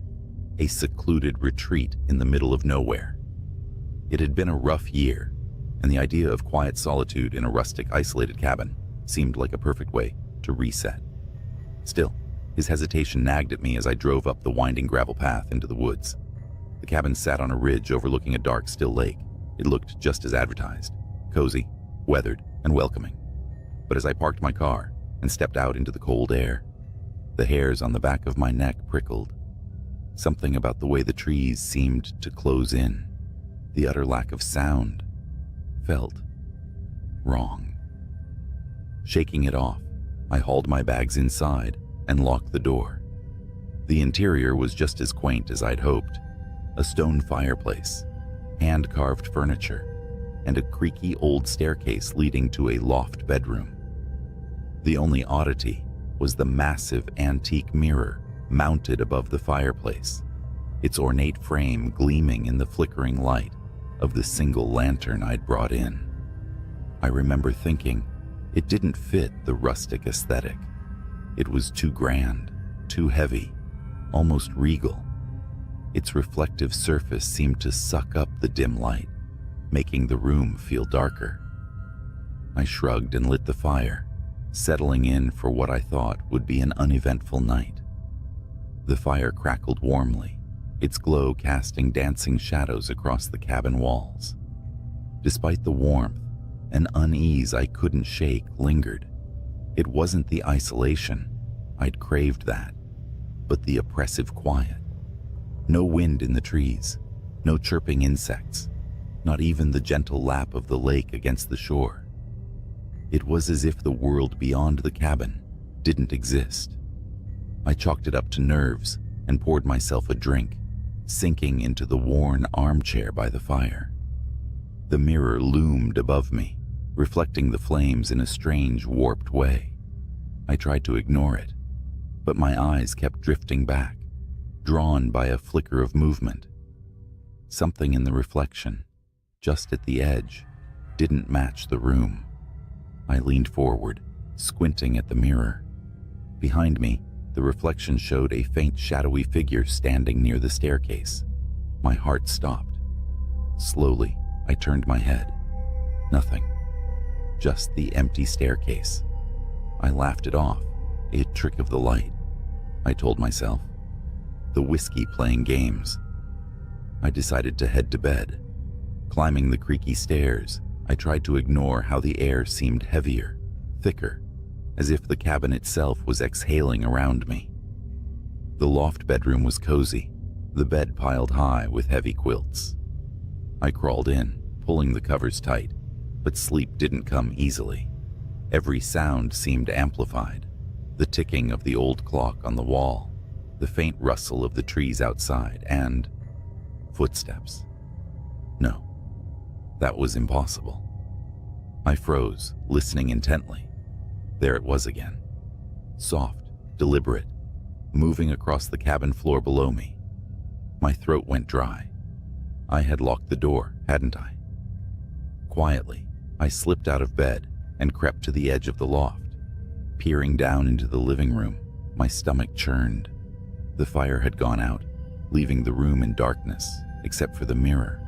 a secluded retreat in the middle of nowhere. It had been a rough year, and the idea of quiet solitude in a rustic, isolated cabin seemed like a perfect way to reset. Still, his hesitation nagged at me as I drove up the winding gravel path into the woods. The cabin sat on a ridge overlooking a dark, still lake. It looked just as advertised, cozy, weathered, and welcoming. But as I parked my car and stepped out into the cold air, the hairs on the back of my neck prickled. Something about the way the trees seemed to close in, the utter lack of sound, felt wrong. Shaking it off, I hauled my bags inside and locked the door. The interior was just as quaint as I'd hoped: a stone fireplace, hand-carved furniture, and a creaky old staircase leading to a loft bedroom. The only oddity was the massive antique mirror mounted above the fireplace, its ornate frame gleaming in the flickering light of the single lantern I'd brought in. I remember thinking it didn't fit the rustic aesthetic. It was too grand, too heavy, almost regal. Its reflective surface seemed to suck up the dim light, making the room feel darker. I shrugged and lit the fire, settling in for what I thought would be an uneventful night. The fire crackled warmly, its glow casting dancing shadows across the cabin walls. Despite the warmth, an unease I couldn't shake lingered. It wasn't the isolation, I'd craved that, but the oppressive quiet. No wind in the trees, no chirping insects, not even the gentle lap of the lake against the shore. It was as if the world beyond the cabin didn't exist. I chalked it up to nerves and poured myself a drink, sinking into the worn armchair by the fire. The mirror loomed above me, reflecting the flames in a strange, warped way. I tried to ignore it, but my eyes kept drifting back, drawn by a flicker of movement. Something in the reflection, just at the edge, didn't match the room. I leaned forward, squinting at the mirror. Behind me, the reflection showed a faint shadowy figure standing near the staircase. My heart stopped. Slowly, I turned my head. Nothing. Just the empty staircase. I laughed it off, a trick of the light, I told myself. The whiskey playing games. I decided to head to bed. Climbing the creaky stairs, I tried to ignore how the air seemed heavier, thicker, as if the cabin itself was exhaling around me. The loft bedroom was cozy, the bed piled high with heavy quilts. I crawled in, pulling the covers tight, but sleep didn't come easily. Every sound seemed amplified, the ticking of the old clock on the wall, the faint rustle of the trees outside, and footsteps. No, that was impossible. I froze, listening intently. There it was again. Soft, deliberate, moving across the cabin floor below me. My throat went dry. I had locked the door, hadn't I? Quietly, I slipped out of bed and crept to the edge of the loft. Peering down into the living room, my stomach churned. The fire had gone out, leaving the room in darkness, except for the mirror.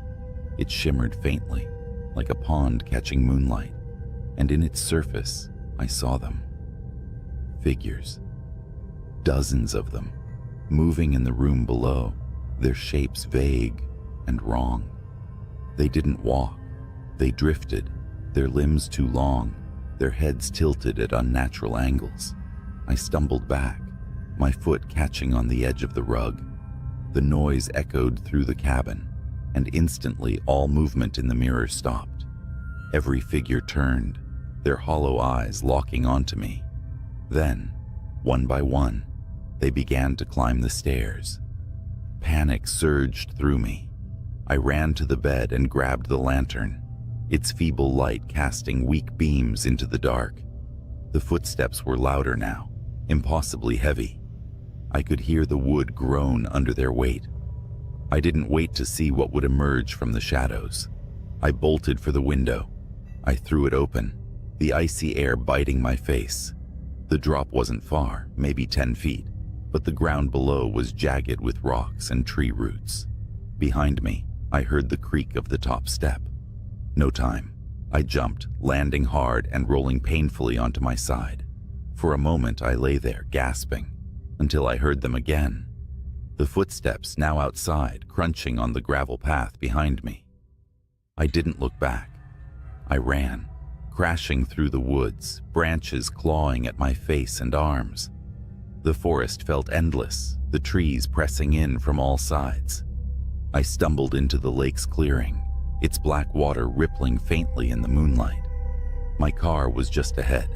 It shimmered faintly, like a pond catching moonlight, and in its surface, I saw them. Figures. Dozens of them, moving in the room below, their shapes vague and wrong. They didn't walk. They drifted, their limbs too long, their heads tilted at unnatural angles. I stumbled back, my foot catching on the edge of the rug. The noise echoed through the cabin, and instantly all movement in the mirror stopped. Every figure turned, their hollow eyes locking onto me. Then, one by one, they began to climb the stairs. Panic surged through me. I ran to the bed and grabbed the lantern, its feeble light casting weak beams into the dark. The footsteps were louder now, impossibly heavy. I could hear the wood groan under their weight. I didn't wait to see what would emerge from the shadows. I bolted for the window. I threw it open, the icy air biting my face. The drop wasn't far, maybe 10 feet, but the ground below was jagged with rocks and tree roots. Behind me, I heard the creak of the top step. No time. I jumped, landing hard and rolling painfully onto my side. For a moment, I lay there, gasping, until I heard them again. The footsteps now outside, crunching on the gravel path behind me. I didn't look back. I ran, crashing through the woods, branches clawing at my face and arms. The forest felt endless, the trees pressing in from all sides. I stumbled into the lake's clearing, its black water rippling faintly in the moonlight. My car was just ahead,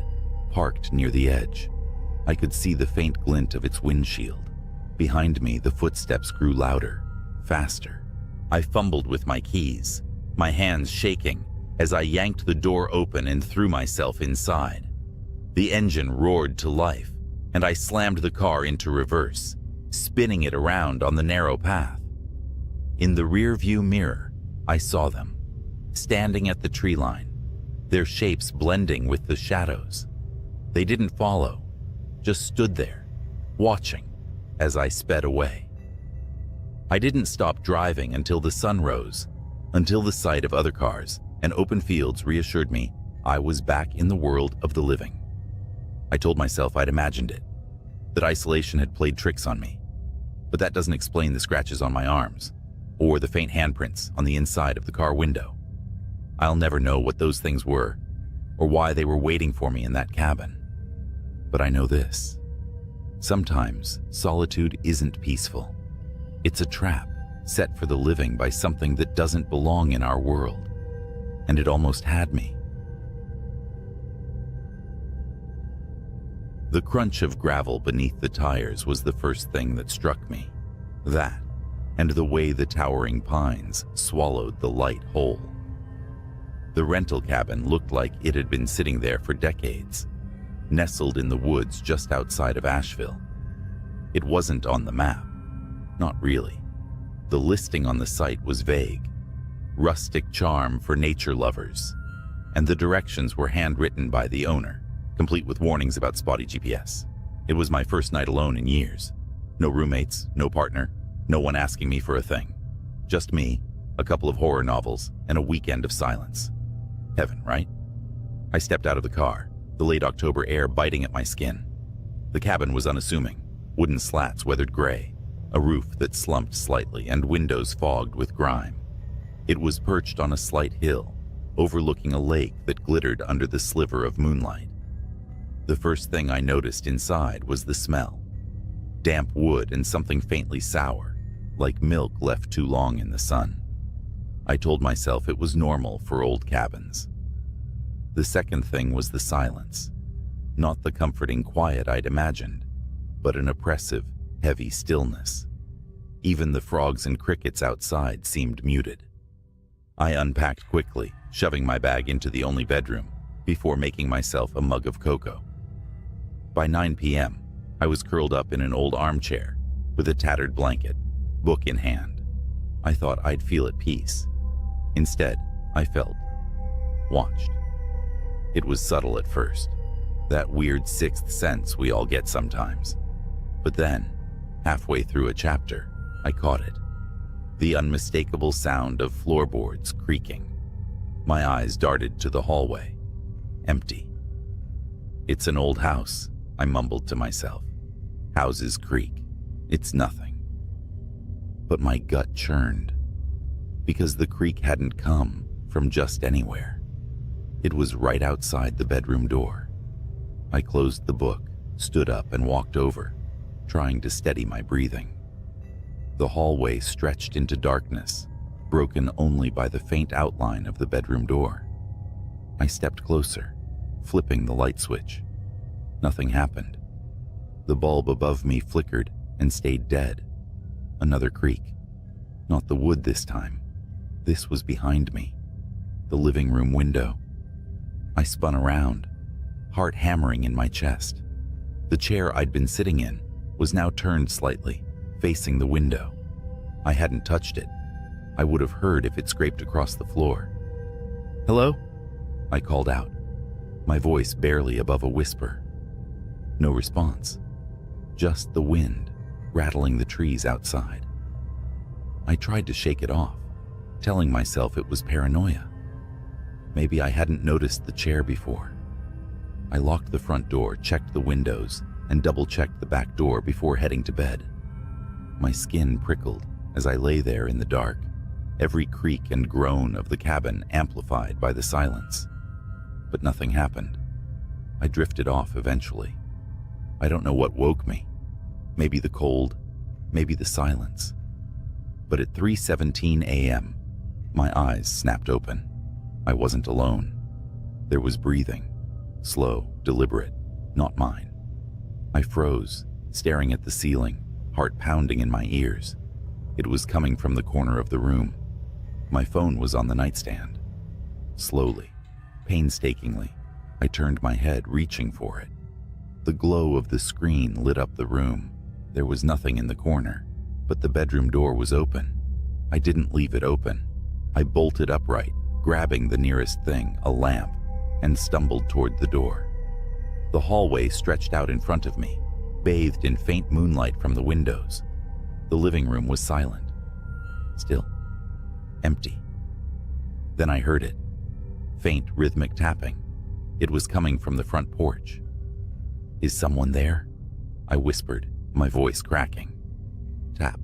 parked near the edge. I could see the faint glint of its windshield. Behind me, the footsteps grew louder, faster. I fumbled with my keys, my hands shaking as I yanked the door open and threw myself inside. The engine roared to life, and I slammed the car into reverse, spinning it around on the narrow path. In the rear-view mirror, I saw them, standing at the tree line, their shapes blending with the shadows. They didn't follow, just stood there, watching, as I sped away. I didn't stop driving until the sun rose, until the sight of other cars and open fields reassured me I was back in the world of the living. I told myself I'd imagined it, that isolation had played tricks on me. But that doesn't explain the scratches on my arms, or the faint handprints on the inside of the car window. I'll never know what those things were, or why they were waiting for me in that cabin. But I know this. Sometimes solitude isn't peaceful. It's a trap set for the living by something that doesn't belong in our world. And it almost had me. The crunch of gravel beneath the tires was the first thing that struck me. That, and the way the towering pines swallowed the light whole. The rental cabin looked like it had been sitting there for decades, nestled in the woods just outside of Asheville. It wasn't on the map. Not really. The listing on the site was vague. Rustic charm for nature lovers. And the directions were handwritten by the owner, complete with warnings about spotty GPS. It was my first night alone in years. No roommates, no partner, no one asking me for a thing. Just me, a couple of horror novels, and a weekend of silence. Heaven, right? I stepped out of the car, the late October air biting at my skin. The cabin was unassuming, wooden slats weathered gray, a roof that slumped slightly, and windows fogged with grime. It was perched on a slight hill, overlooking a lake that glittered under the sliver of moonlight. The first thing I noticed inside was the smell. Damp wood and something faintly sour, like milk left too long in the sun. I told myself it was normal for old cabins. The second thing was the silence. Not the comforting quiet I'd imagined, but an oppressive, heavy stillness. Even the frogs and crickets outside seemed muted. I unpacked quickly, shoving my bag into the only bedroom, before making myself a mug of cocoa. By 9 p.m., I was curled up in an old armchair, with a tattered blanket, book in hand. I thought I'd feel at peace. Instead, I felt watched. It was subtle at first, that weird sixth sense we all get sometimes. But then, halfway through a chapter, I caught it. The unmistakable sound of floorboards creaking. My eyes darted to the hallway. Empty. It's an old house, I mumbled to myself. Houses creak. It's nothing. But my gut churned, because the creak hadn't come from just anywhere. It was right outside the bedroom door. I closed the book, stood up, and walked over, trying to steady my breathing. The hallway stretched into darkness, broken only by the faint outline of the bedroom door. I stepped closer, flipping the light switch. Nothing happened. The bulb above me flickered and stayed dead. Another creak. Not the wood this time. This was behind me, the living room window. I spun around, heart hammering in my chest. The chair I'd been sitting in was now turned slightly, facing the window. I hadn't touched it. I would have heard if it scraped across the floor. "Hello?" I called out, my voice barely above a whisper. No response, just the wind rattling the trees outside. I tried to shake it off, telling myself it was paranoia. Maybe I hadn't noticed the chair before. I locked the front door, checked the windows, and double-checked the back door before heading to bed. My skin prickled as I lay there in the dark, every creak and groan of the cabin amplified by the silence. But nothing happened. I drifted off eventually. I don't know what woke me. Maybe the cold, maybe the silence. But at 3:17 a.m., my eyes snapped open. I wasn't alone. There was breathing, slow, deliberate, not mine. I froze, staring at the ceiling, heart pounding in my ears. It was coming from the corner of the room. My phone was on the nightstand. Slowly, painstakingly, I turned my head, reaching for it. The glow of the screen lit up the room. There was nothing in the corner, but the bedroom door was open. I didn't leave it open. I bolted upright, grabbing the nearest thing, a lamp, and stumbled toward the door. The hallway stretched out in front of me, bathed in faint moonlight from the windows. The living room was silent. Still. Empty. Then I heard it. Faint, rhythmic tapping. It was coming from the front porch. "Is someone there?" I whispered, my voice cracking. Tap.